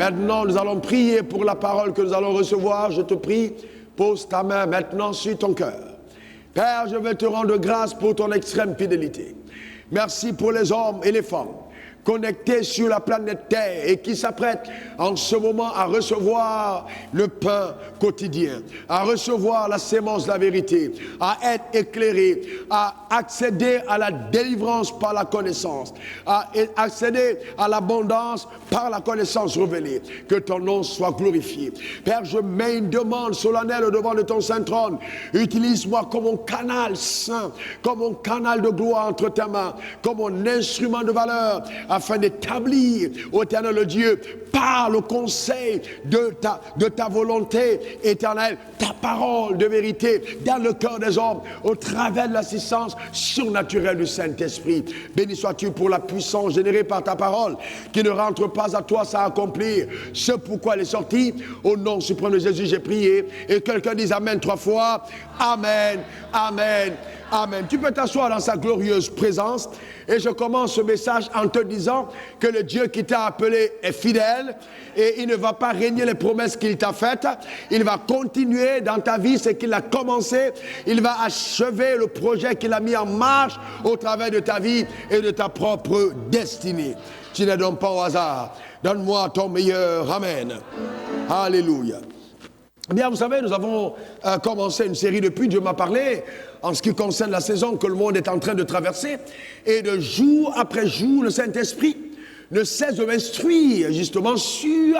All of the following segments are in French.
Maintenant, nous allons prier pour la parole que nous allons recevoir. Je te prie, pose ta main maintenant sur ton cœur. Père, je veux te rendre grâce pour ton extrême fidélité. Merci pour les hommes et les femmes connectés sur la planète Terre et qui s'apprêtent en ce moment à recevoir le pain quotidien, à recevoir la sémence de la vérité, à être éclairés, à accéder à la délivrance par la connaissance, à accéder à l'abondance par la connaissance révélée. Que ton nom soit glorifié. Père, je mets une demande solennelle au devant de ton saint trône. Utilise-moi comme un canal saint, comme un canal de gloire entre tes mains, comme un instrument de valeur, afin d'établir, ô éternel Dieu, par le conseil de ta volonté éternelle, ta parole de vérité dans le cœur des hommes, au travers de l'assistance surnaturelle du Saint-Esprit. Béni sois-tu pour la puissance générée par ta parole, qui ne rentre pas à toi sans accomplir ce pourquoi elle est sortie. Au nom suprême de Jésus, j'ai prié. Et quelqu'un dise Amen 3 fois. Amen, Amen, Amen. Tu peux t'asseoir dans sa glorieuse présence. Et je commence ce message en te disant que le Dieu qui t'a appelé est fidèle et il ne va pas régner les promesses qu'il t'a faites. Il va continuer dans ta vie ce qu'il a commencé. Il va achever le projet qu'il a mis en marche au travers de ta vie et de ta propre destinée. Tu n'es donc pas au hasard. Donne-moi ton meilleur. Amen. Alléluia. Eh bien, vous savez, nous avons commencé une série depuis, Dieu m'a parlé, en ce qui concerne la saison que le monde est en train de traverser. Et de jour après jour, le Saint-Esprit ne cesse de m'instruire justement sur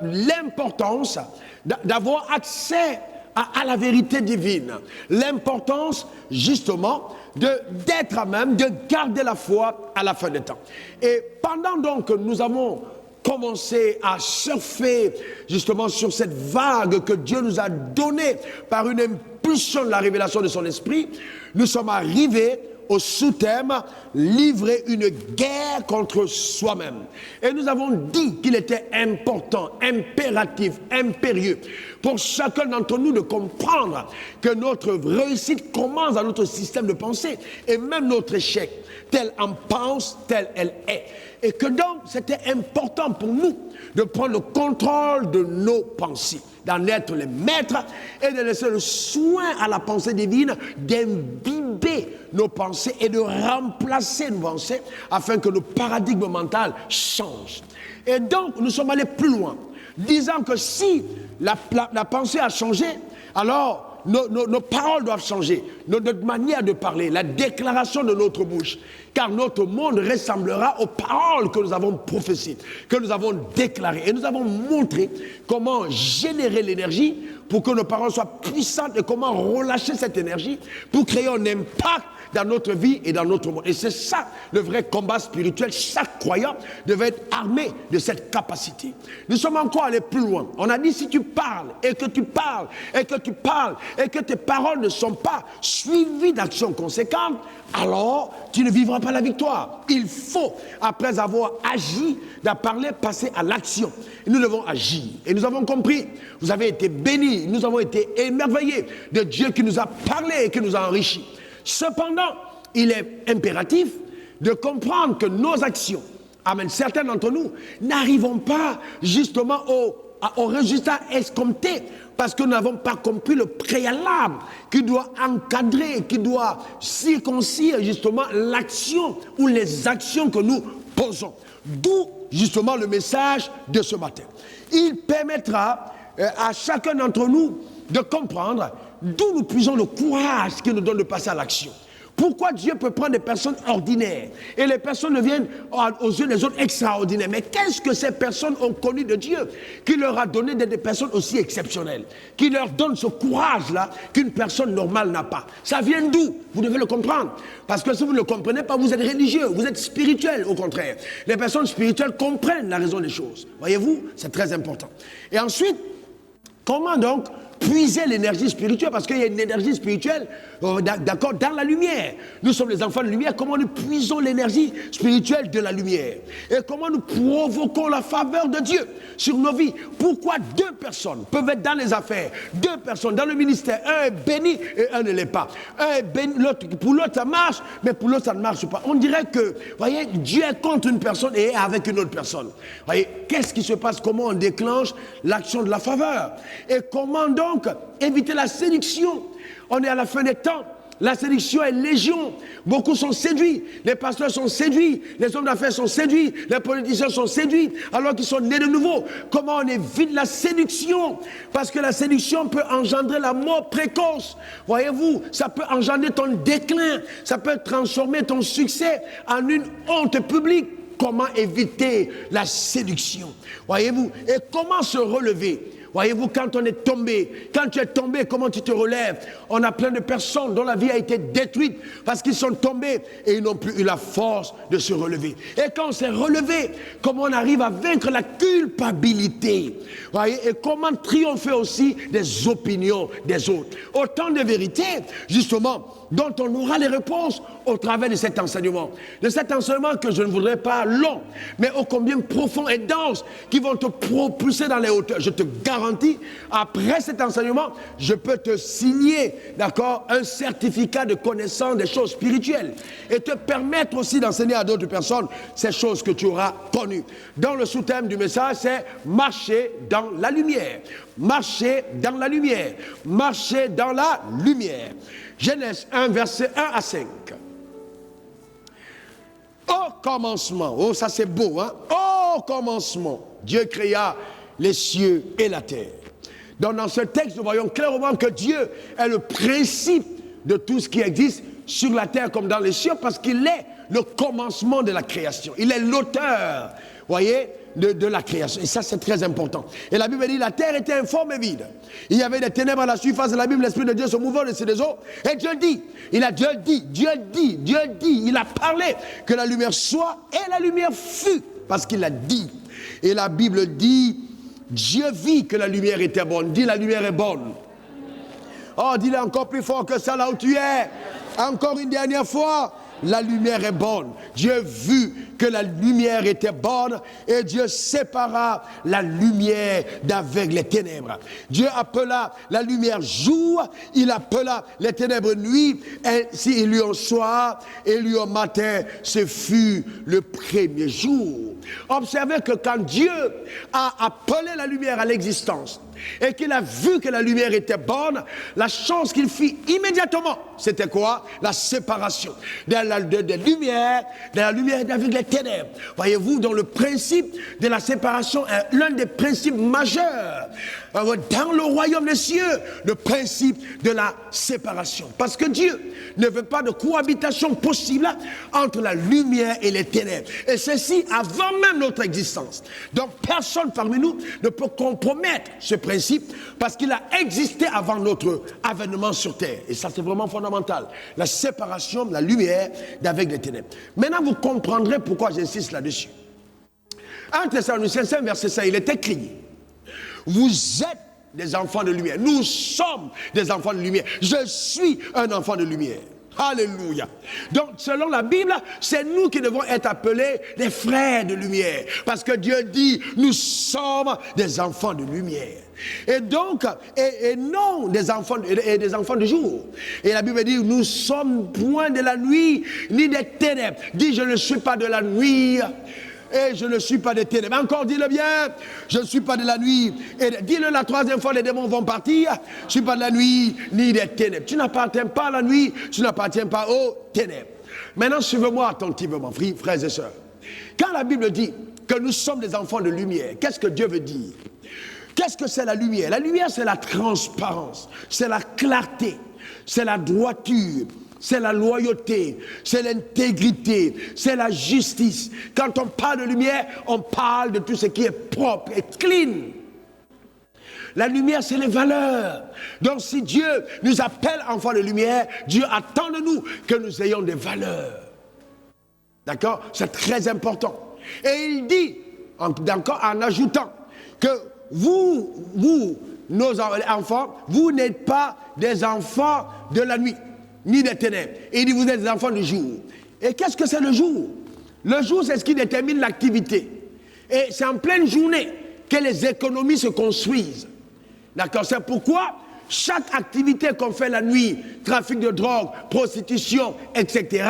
l'importance d'avoir accès à la vérité divine. L'importance justement d'être à même, de garder la foi à la fin des temps. Et pendant donc que nous avons commencer à surfer justement sur cette vague que Dieu nous a donnée par une impulsion de la révélation de son esprit, nous sommes arrivés au sous-thème « Livrer une guerre contre soi-même ». Et nous avons dit qu'il était important, impératif, impérieux pour chacun d'entre nous de comprendre que notre réussite commence dans notre système de pensée et même notre échec, tel en pense, tel elle est. Et que donc, c'était important pour nous de prendre le contrôle de nos pensées, d'en être les maîtres et de laisser le soin à la pensée divine d'imbiber nos pensées et de remplacer nos pensées afin que nos paradigmes mentaux changent. Et donc, nous sommes allés plus loin, disant que si la pensée a changé, alors nos paroles doivent changer, notre manière de parler, la déclaration de notre bouche, car notre monde ressemblera aux paroles que nous avons prophétisées, que nous avons déclarées. Et nous avons montré comment générer l'énergie pour que nos paroles soient puissantes et comment relâcher cette énergie pour créer un impact dans notre vie et dans notre monde. Et c'est ça le vrai combat spirituel. Chaque croyant devait être armé de cette capacité. Nous sommes encore allés plus loin. On a dit si tu parles et que tu parles et que tu parles et que tes paroles ne sont pas suivies d'actions conséquentes, alors tu ne vivras pas la victoire. Il faut, après avoir agi, de parler, passer à l'action. Et nous devons agir. Et nous avons compris. Vous avez été bénis. Nous avons été émerveillés de Dieu qui nous a parlé et qui nous a enrichis. Cependant, il est impératif de comprendre que nos actions, amen, certains d'entre nous, n'arrivons pas justement au résultat escompté parce que nous n'avons pas compris le préalable qui doit encadrer, qui doit circoncire justement l'action ou les actions que nous posons. D'où justement le message de ce matin. Il permettra à chacun d'entre nous de comprendre d'où nous puisons le courage qui nous donne de passer à l'action. Pourquoi Dieu peut prendre des personnes ordinaires et les personnes deviennent aux yeux des autres extraordinaires? Mais qu'est-ce que ces personnes ont connu de Dieu qui leur a donné d'être des personnes aussi exceptionnelles, qui leur donne ce courage-là qu'une personne normale n'a pas? Ça vient d'où? Vous devez le comprendre. Parce que si vous ne le comprenez pas, vous êtes religieux, vous êtes spirituel au contraire. Les personnes spirituelles comprennent la raison des choses. Voyez-vous, c'est très important. Et ensuite, comment donc puiser l'énergie spirituelle, parce qu'il y a une énergie spirituelle, d'accord, dans la lumière. Nous sommes les enfants de lumière. Comment nous puisons l'énergie spirituelle de la lumière? Et comment nous provoquons la faveur de Dieu sur nos vies? Pourquoi deux personnes peuvent être dans les affaires, deux personnes dans le ministère, un est béni et un ne l'est pas. Un est béni, pour l'autre ça marche, mais pour l'autre ça ne marche pas. On dirait que, voyez, Dieu est contre une personne et est avec une autre personne. Voyez, qu'est-ce qui se passe? Comment on déclenche l'action de la faveur? Et comment donc éviter la séduction? On est à la fin des temps. La séduction est légion. Beaucoup sont séduits. Les pasteurs sont séduits. Les hommes d'affaires sont séduits. Les politiciens sont séduits alors qu'ils sont nés de nouveau. Comment on évite la séduction? Parce que la séduction peut engendrer la mort précoce. Voyez-vous, ça peut engendrer ton déclin. Ça peut transformer ton succès en une honte publique. Comment éviter la séduction? Voyez-vous, et comment se relever? Voyez-vous, quand on est tombé, quand tu es tombé, comment tu te relèves? On a plein de personnes dont la vie a été détruite parce qu'ils sont tombés et ils n'ont plus eu la force de se relever. Et quand on s'est relevé, comment on arrive à vaincre la culpabilité? Voyez, et comment triompher aussi des opinions des autres? Autant de vérités, justement, dont on aura les réponses au travers de cet enseignement. De cet enseignement que je ne voudrais pas long, mais ô combien profond et dense, qui vont te propulser dans les hauteurs. Je te garantis, après cet enseignement, je peux te signer, d'accord, un certificat de connaissance des choses spirituelles et te permettre aussi d'enseigner à d'autres personnes ces choses que tu auras connues. Dans le sous-thème du message, c'est marcher dans la lumière. Marcher dans la lumière. Marcher dans la lumière. Genèse 1, versets 1 à 5. Au commencement, oh ça c'est beau, hein? Au commencement, Dieu créa les cieux et la terre. Donc dans ce texte, nous voyons clairement que Dieu est le principe de tout ce qui existe sur la terre comme dans les cieux, parce qu'il est le commencement de la création. Il est l'auteur, voyez, de la création. Et ça, c'est très important. Et la Bible dit, la terre était informe et vide. Il y avait des ténèbres à la surface de la Bible, l'Esprit de Dieu se mouvant au-dessus des eaux. Et Dieu dit, il a parlé que la lumière soit, et la lumière fut, parce qu'il a dit. Et la Bible dit, Dieu vit que la lumière était bonne. Dis, la lumière est bonne. Oh, dis-le encore plus fort que ça là où tu es. Encore une dernière fois. La lumière est bonne. Dieu vit que la lumière était bonne et Dieu sépara la lumière d'avec les ténèbres. Dieu appela la lumière jour, il appela les ténèbres nuit, et s'il lui en soir et lui en matin, ce fut le premier jour. Observez que quand Dieu a appelé la lumière à l'existence et qu'il a vu que la lumière était bonne, la chose qu'il fit immédiatement, c'était quoi? La séparation de la lumière d'avec les ténèbres. Voyez-vous, dans le principe de la séparation est l'un des principes majeurs dans le royaume des cieux, le principe de la séparation. Parce que Dieu ne veut pas de cohabitation possible entre la lumière et les ténèbres. Et ceci avant même notre existence. Donc personne parmi nous ne peut compromettre ce principe parce qu'il a existé avant notre avènement sur terre. Et ça c'est vraiment fondamental. La séparation de la lumière d'avec les ténèbres. Maintenant vous comprendrez pourquoi j'insiste là-dessus. 1 Thessaloniciens 5 verset 5, il est écrit: vous êtes des enfants de lumière. Nous sommes des enfants de lumière. Je suis un enfant de lumière. Alléluia. Donc, selon la Bible, c'est nous qui devons être appelés des frères de lumière. Parce que Dieu dit, nous sommes des enfants de lumière. Et donc, et non des enfants de jour. Et la Bible dit, nous sommes point de la nuit, ni des ténèbres. Dit, je ne suis pas de la nuit. Et je ne suis pas des ténèbres. Encore, dis-le bien. Je ne suis pas de la nuit. Et dis-le la troisième fois, les démons vont partir. Je ne suis pas de la nuit, ni des ténèbres. Tu n'appartiens pas à la nuit, tu n'appartiens pas aux ténèbres. Maintenant, suivez-moi attentivement, frères et sœurs. Quand la Bible dit que nous sommes des enfants de lumière, qu'est-ce que Dieu veut dire? Qu'est-ce que c'est la lumière? La lumière, c'est la transparence, c'est la clarté, c'est la droiture. C'est la loyauté, c'est l'intégrité, c'est la justice. Quand on parle de lumière, on parle de tout ce qui est propre et clean. La lumière, c'est les valeurs. Donc si Dieu nous appelle enfants de lumière, Dieu attend de nous que nous ayons des valeurs. D'accord? C'est très important. Et il dit, encore en ajoutant, que vous nos enfants, vous n'êtes pas des enfants de la nuit, ni des ténèbres. Et il dit, vous êtes des enfants du jour. Et qu'est-ce que c'est le jour? Le jour, c'est ce qui détermine l'activité. Et c'est en pleine journée que les économies se construisent. D'accord? C'est pourquoi chaque activité qu'on fait la nuit, trafic de drogue, prostitution, etc.,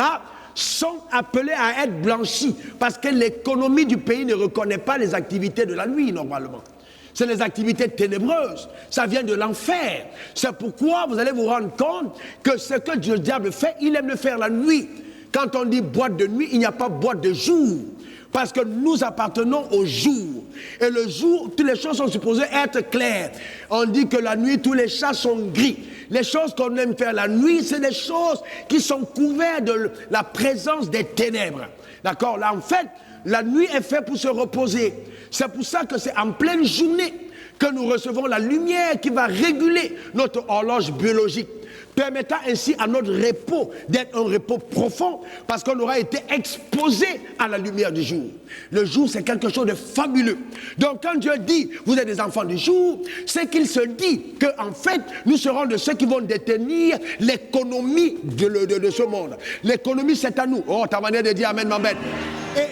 sont appelées à être blanchies. Parce que l'économie du pays ne reconnaît pas les activités de la nuit, normalement. C'est les activités ténébreuses. Ça vient de l'enfer. C'est pourquoi vous allez vous rendre compte que ce que le diable fait, il aime le faire la nuit. Quand on dit boîte de nuit, il n'y a pas boîte de jour. Parce que nous appartenons au jour. Et le jour, toutes les choses sont supposées être claires. On dit que la nuit, tous les chats sont gris. Les choses qu'on aime faire la nuit, c'est des choses qui sont couvertes de la présence des ténèbres. D'accord? Là, en fait, la nuit est faite pour se reposer. C'est pour ça que c'est en pleine journée que nous recevons la lumière qui va réguler notre horloge biologique, permettant ainsi à notre repos d'être un repos profond, parce qu'on aura été exposé à la lumière du jour. Le jour, c'est quelque chose de fabuleux. Donc quand Dieu dit, vous êtes des enfants du jour, c'est qu'il se dit qu'en fait, nous serons de ceux qui vont détenir l'économie de ce monde. L'économie, c'est à nous. Oh, ta manière de dire amen m'embête.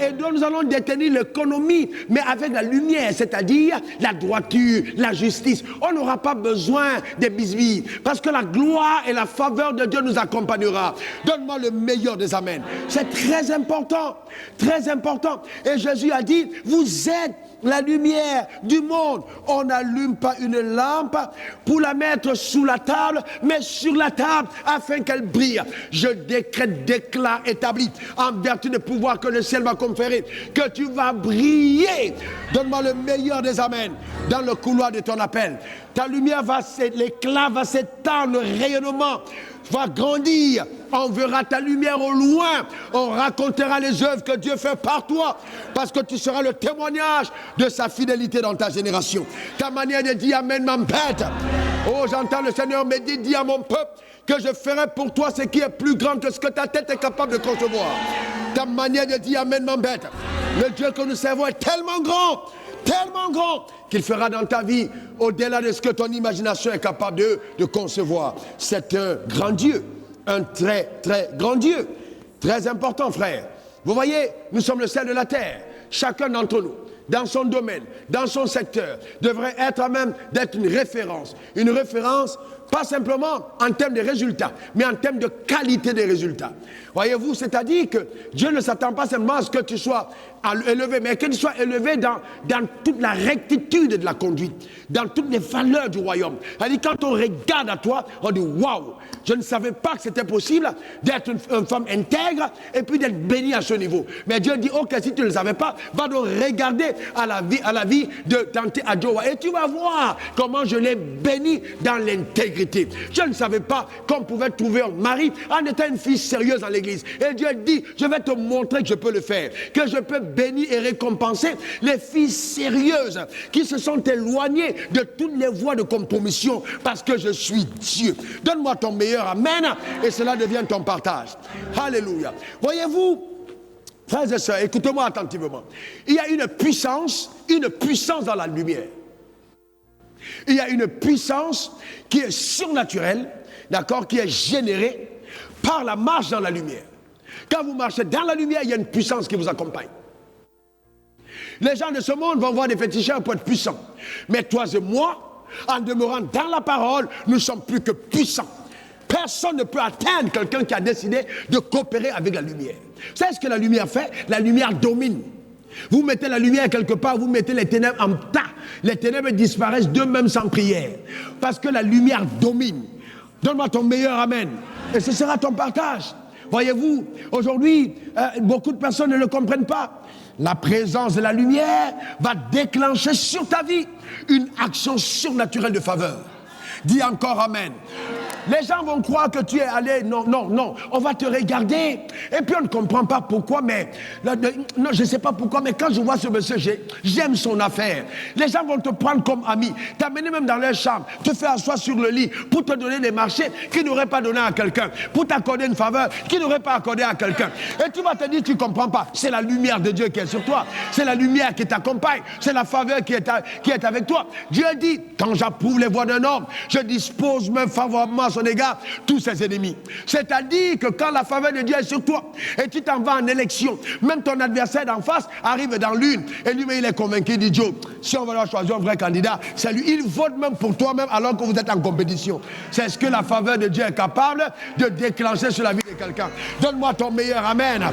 Et donc nous allons détenir l'économie, mais avec la lumière, c'est-à-dire la droiture, la justice. On n'aura pas besoin des bisbilles, parce que la gloire et la faveur de Dieu nous accompagnera. Donne-moi le meilleur des amens. C'est très important, très important. Et Jésus a dit, vous êtes la lumière du monde. On n'allume pas une lampe pour la mettre sous la table, mais sur la table afin qu'elle brille. Je décrète, déclare, établi, en vertu des pouvoirs que le ciel m'a conféré, que tu vas briller. Donne-moi le meilleur des amens dans le couloir de ton appel. Ta lumière l'éclat va s'étendre, le rayonnement va grandir. On verra ta lumière au loin. On racontera les œuvres que Dieu fait par toi, parce que tu seras le témoignage de sa fidélité dans ta génération. Ta manière de dire amen m'embête. Oh, j'entends le Seigneur me dire, dis à mon peuple que je ferai pour toi ce qui est plus grand que ce que ta tête est capable de concevoir. Ta manière de dire amen m'embête. Le Dieu que nous servons est tellement grand qu'il fera dans ta vie au-delà de ce que ton imagination est capable de concevoir. C'est un grand Dieu, un très très grand Dieu, très important, frère. Vous voyez, nous sommes le sel de la terre. Chacun d'entre nous, dans son domaine, dans son secteur, devrait être à même d'être une référence. Une référence, pas simplement en termes de résultats, mais en termes de qualité des résultats. Voyez-vous, c'est-à-dire que Dieu ne s'attend pas seulement à ce que tu sois élevé, mais que tu sois élevé dans toute la rectitude de la conduite, dans toutes les valeurs du royaume. C'est-à-dire, quand on regarde à toi, on dit waouh, je ne savais pas que c'était possible d'être une femme intègre et puis d'être béni à ce niveau. Mais Dieu dit, ok, si tu ne le savais pas, va donc regarder à la vie de Tante Adjoa et tu vas voir comment je l'ai béni dans l'intégrité. Je ne savais pas qu'on pouvait trouver un mari en étant une fille sérieuse dans l'église. Et Dieu dit, je vais te montrer que je peux le faire, que je peux bénir et récompenser les filles sérieuses qui se sont éloignées de toutes les voies de compromission parce que je suis Dieu. Donne-moi ton meilleur amen et cela devient ton partage. Alléluia. Voyez-vous, frères et sœurs, écoutez-moi attentivement. Il y a une puissance dans la lumière. Il y a une puissance qui est surnaturelle, d'accord, qui est générée par la marche dans la lumière. Quand vous marchez dans la lumière, il y a une puissance qui vous accompagne. Les gens de ce monde vont voir des féticheurs pour être puissants. Mais toi et moi, en demeurant dans la parole, nous sommes plus que puissants. Personne ne peut atteindre quelqu'un qui a décidé de coopérer avec la lumière. Vous savez ce que la lumière fait? La lumière domine. Vous mettez la lumière quelque part, vous mettez les ténèbres en tas. Les ténèbres disparaissent d'eux-mêmes sans prière. Parce que la lumière domine. Donne-moi ton meilleur amen. Et ce sera ton partage. Voyez-vous, aujourd'hui, beaucoup de personnes ne le comprennent pas. La présence de la lumière va déclencher sur ta vie une action surnaturelle de faveur. Dis encore amen. Les gens vont croire que tu es allé. Non, non, non. On va te regarder. Et puis on ne comprend pas pourquoi, mais. Non, je ne sais pas pourquoi, mais quand je vois ce monsieur, j'aime son affaire. Les gens vont te prendre comme ami. T'amener même dans leur chambre, te faire asseoir sur le lit pour te donner des marchés qu'ils n'auraient pas donné à quelqu'un. Pour t'accorder une faveur qu'ils n'auraient pas accordé à quelqu'un. Et tu vas te dire, tu ne comprends pas. C'est la lumière de Dieu qui est sur toi. C'est la lumière qui t'accompagne. C'est la faveur qui est avec toi. Dieu dit, quand j'approuve les voies d'un homme, je dispose même favorablement à son égard tous ses ennemis. C'est-à-dire que quand la faveur de Dieu est sur toi et tu t'en vas en élection, même ton adversaire d'en face arrive dans l'une et lui-même il est convaincu, il dit Joe, si on va choisir un vrai candidat, c'est lui. Il vote même pour toi-même alors que vous êtes en compétition. C'est ce que la faveur de Dieu est capable de déclencher sur la vie de quelqu'un. Donne-moi ton meilleur amen.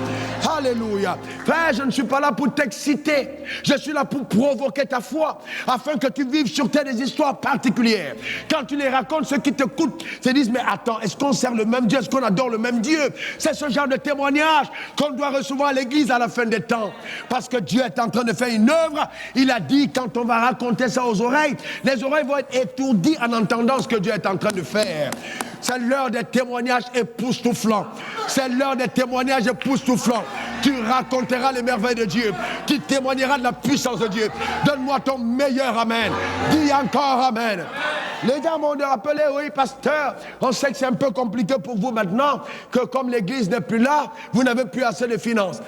Alléluia. Frère, je ne suis pas là pour t'exciter. Je suis là pour provoquer ta foi afin que tu vives sur terre des histoires particulières. Quand tu les racontes, ceux qui t'écoutent se disent, mais attends, est-ce qu'on sert le même Dieu? Est-ce qu'on adore le même Dieu? C'est ce genre de témoignage qu'on doit recevoir à l'église à la fin des temps. Parce que Dieu est en train de faire une œuvre. Il a dit, quand on va raconter ça aux oreilles, les oreilles vont être étourdies en entendant ce que Dieu est en train de faire. C'est l'heure des témoignages époustouflants. C'est l'heure des témoignages époustouflants. Tu raconteras les merveilles de Dieu. Tu témoigneras de la puissance de Dieu. Donne-moi ton meilleur amen. Dis encore amen. Les gens m'ont rappelé, oui, pasteur, on sait que c'est un peu compliqué pour vous maintenant, que comme l'église n'est plus là, vous n'avez plus assez de finances.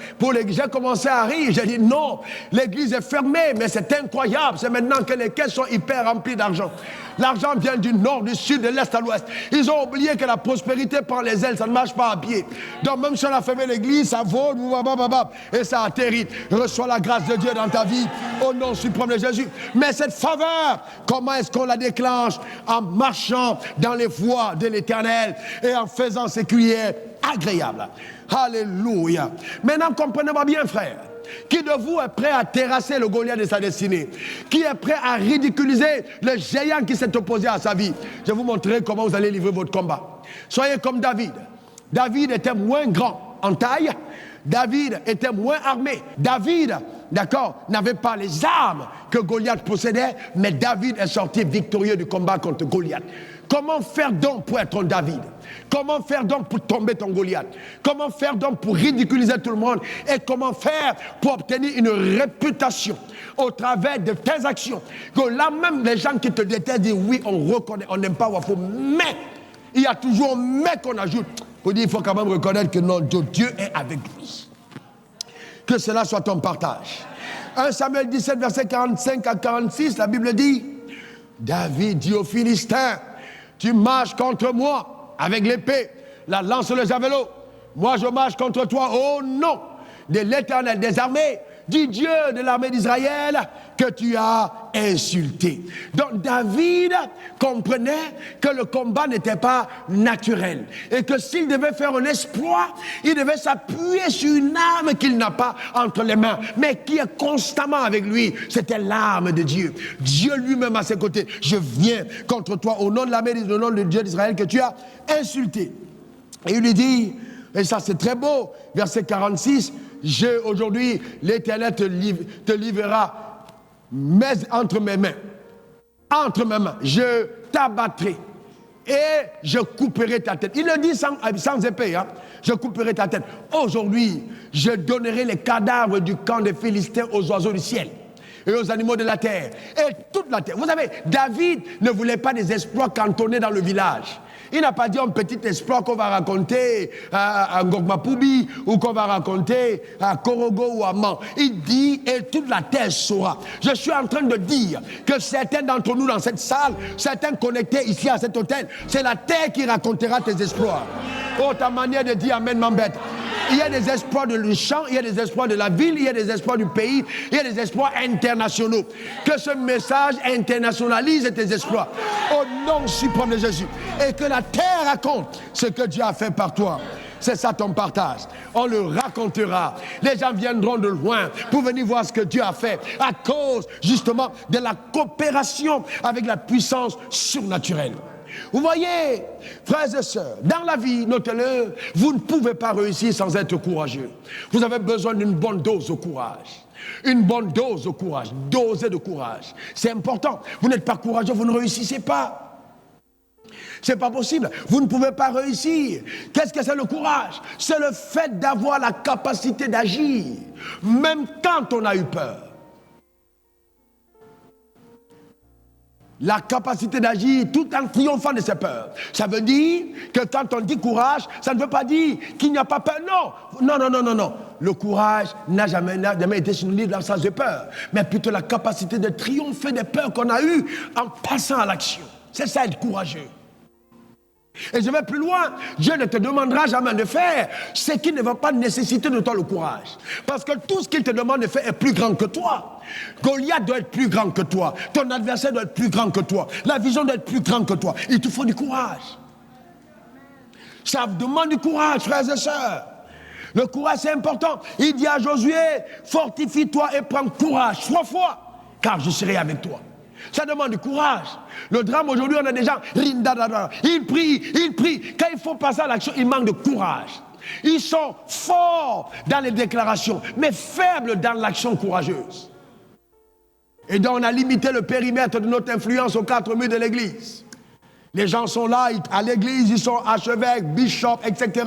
J'ai commencé à rire, j'ai dit non, l'église est fermée, mais c'est incroyable. C'est maintenant que les caisses sont hyper remplies d'argent. L'argent vient du nord, du sud, de l'est à l'ouest. Ils ont oublié que la prospérité prend les ailes, ça ne marche pas à pied. Donc même si on a fermé l'église, ça vole, et ça atterrit. Reçois la grâce de Dieu dans ta vie, au nom suprême de Jésus. Mais cette faveur, comment est-ce qu'on la déclenche? En marchant dans les voies de l'Éternel et en faisant ses cuillères agréables. Alléluia. Maintenant, comprenez-moi bien, frère. Qui de vous est prêt à terrasser le Goliath de sa destinée? Qui est prêt à ridiculiser le géant qui s'est opposé à sa vie? Je vais vous montrer comment vous allez livrer votre combat. Soyez comme David. David était moins grand en taille. David était moins armé. David, d'accord, n'avait pas les armes que Goliath possédait, mais David est sorti victorieux du combat contre Goliath. Comment faire donc pour être un David? Comment faire donc pour tomber ton Goliath? Comment faire donc pour ridiculiser tout le monde? Et comment faire pour obtenir une réputation au travers de tes actions? Que là même les gens qui te détestent disent oui, on reconnaît, on n'aime pas Wafo, mais il y a toujours un mais qu'on ajoute. Pour dire, il faut quand même reconnaître que non, Dieu est avec lui. Que cela soit ton partage. 1 Samuel 17, verset 45 à 46, la Bible dit, David dit aux Philistins, tu marches contre moi avec l'épée, la lance et le javelot. Moi je marche contre toi au nom de l'Éternel des armées, du Dieu de l'armée d'Israël que tu as insulté. Donc David comprenait que le combat n'était pas naturel et que s'il devait faire un exploit, il devait s'appuyer sur une arme qu'il n'a pas entre les mains, mais qui est constamment avec lui. C'était l'arme de Dieu. Dieu lui-même à ses côtés. Je viens contre toi au nom de l'armée, au nom du Dieu d'Israël que tu as insulté. Et il lui dit, et ça c'est très beau, verset 46, aujourd'hui, l'Éternel te livrera entre mes mains. Entre mes mains, je t'abattrai et je couperai ta tête. Il le dit sans épée, hein? Je couperai ta tête. Aujourd'hui, je donnerai les cadavres du camp des Philistins aux oiseaux du ciel et aux animaux de la terre et toute la terre. Vous savez, David ne voulait pas des exploits cantonnés dans le village. Il n'a pas dit un petit exploit qu'on va raconter à Ngogmapoubi ou qu'on va raconter à Korogo ou à Man. Il dit, et toute la terre saura. Je suis en train de dire que certains d'entre nous dans cette salle, certains connectés ici à cet hôtel, c'est la terre qui racontera tes exploits. Oh, ta manière de dire Amen m'embête. Il y a des espoirs du champ, il y a des espoirs de la ville, il y a des espoirs du pays, il y a des espoirs internationaux. Que ce message internationalise tes exploits au nom suprême de Jésus. Et que la terre raconte ce que Dieu a fait par toi. C'est ça ton partage. On le racontera. Les gens viendront de loin pour venir voir ce que Dieu a fait à cause justement de la coopération avec la puissance surnaturelle. Vous voyez, frères et sœurs, dans la vie, notez-le, vous ne pouvez pas réussir sans être courageux. Vous avez besoin d'une bonne dose de courage. Une bonne dose de courage, dosée de courage. C'est important. Vous n'êtes pas courageux, vous ne réussissez pas. C'est pas possible. Vous ne pouvez pas réussir. Qu'est-ce que c'est le courage? C'est le fait d'avoir la capacité d'agir, même quand on a eu peur. La capacité d'agir tout en triomphant de ses peurs. Ça veut dire que quand on dit courage, ça ne veut pas dire qu'il n'y a pas peur. Non. Le courage n'a jamais été synonyme de l'absence de peur, mais plutôt la capacité de triompher des peurs qu'on a eues en passant à l'action. C'est ça être courageux. Et je vais plus loin, Dieu ne te demandera jamais de faire ce qui ne va pas nécessiter de toi le courage. Parce que tout ce qu'il te demande de faire est plus grand que toi. Goliath doit être plus grand que toi. Ton adversaire doit être plus grand que toi. La vision doit être plus grande que toi. Il te faut du courage. Ça demande du courage, frères et sœurs. Le courage, c'est important. Il dit à Josué, fortifie-toi et prends courage 3 fois, car je serai avec toi. Ça demande du courage. Le drame aujourd'hui, on a des gens, ils prient. Quand il faut passer à l'action, il manque de courage. Ils sont forts dans les déclarations, mais faibles dans l'action courageuse. Et donc on a limité le périmètre de notre influence aux 4 murs de l'église. Les gens sont là, à l'église, ils sont archevêques, bishops, etc.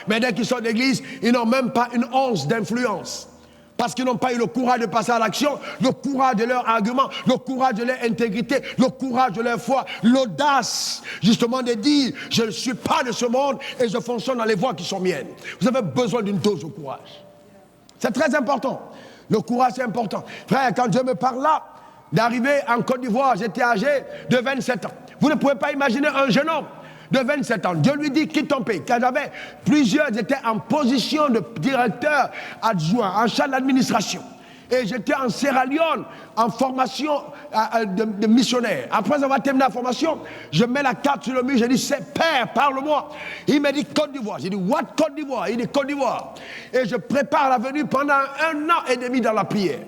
Mais dès qu'ils sont d'église, ils n'ont même pas une once d'influence. Parce qu'ils n'ont pas eu le courage de passer à l'action, le courage de leur argument, le courage de leur intégrité, le courage de leur foi, l'audace, justement, de dire « Je ne suis pas de ce monde et je fonctionne dans les voies qui sont miennes ». Vous avez besoin d'une dose de courage. C'est très important. Le courage, c'est important. Frère, quand Dieu me parle là, d'arriver en Côte d'Ivoire, j'étais âgé de 27 ans. Vous ne pouvez pas imaginer un jeune homme de 27 ans. Dieu lui dit, quitte ton pays. Quand j'avais plusieurs étaient en position de directeur adjoint, en charge de l'administration. Et j'étais en Sierra Leone, en formation de missionnaire. Après avoir terminé la formation, je mets la carte sur le mur, je dis, c'est Père, parle-moi. Il m'a dit Côte d'Ivoire. J'ai dit, what Côte d'Ivoire? Il dit Côte d'Ivoire. Et je prépare la venue pendant 1 an et demi dans la prière,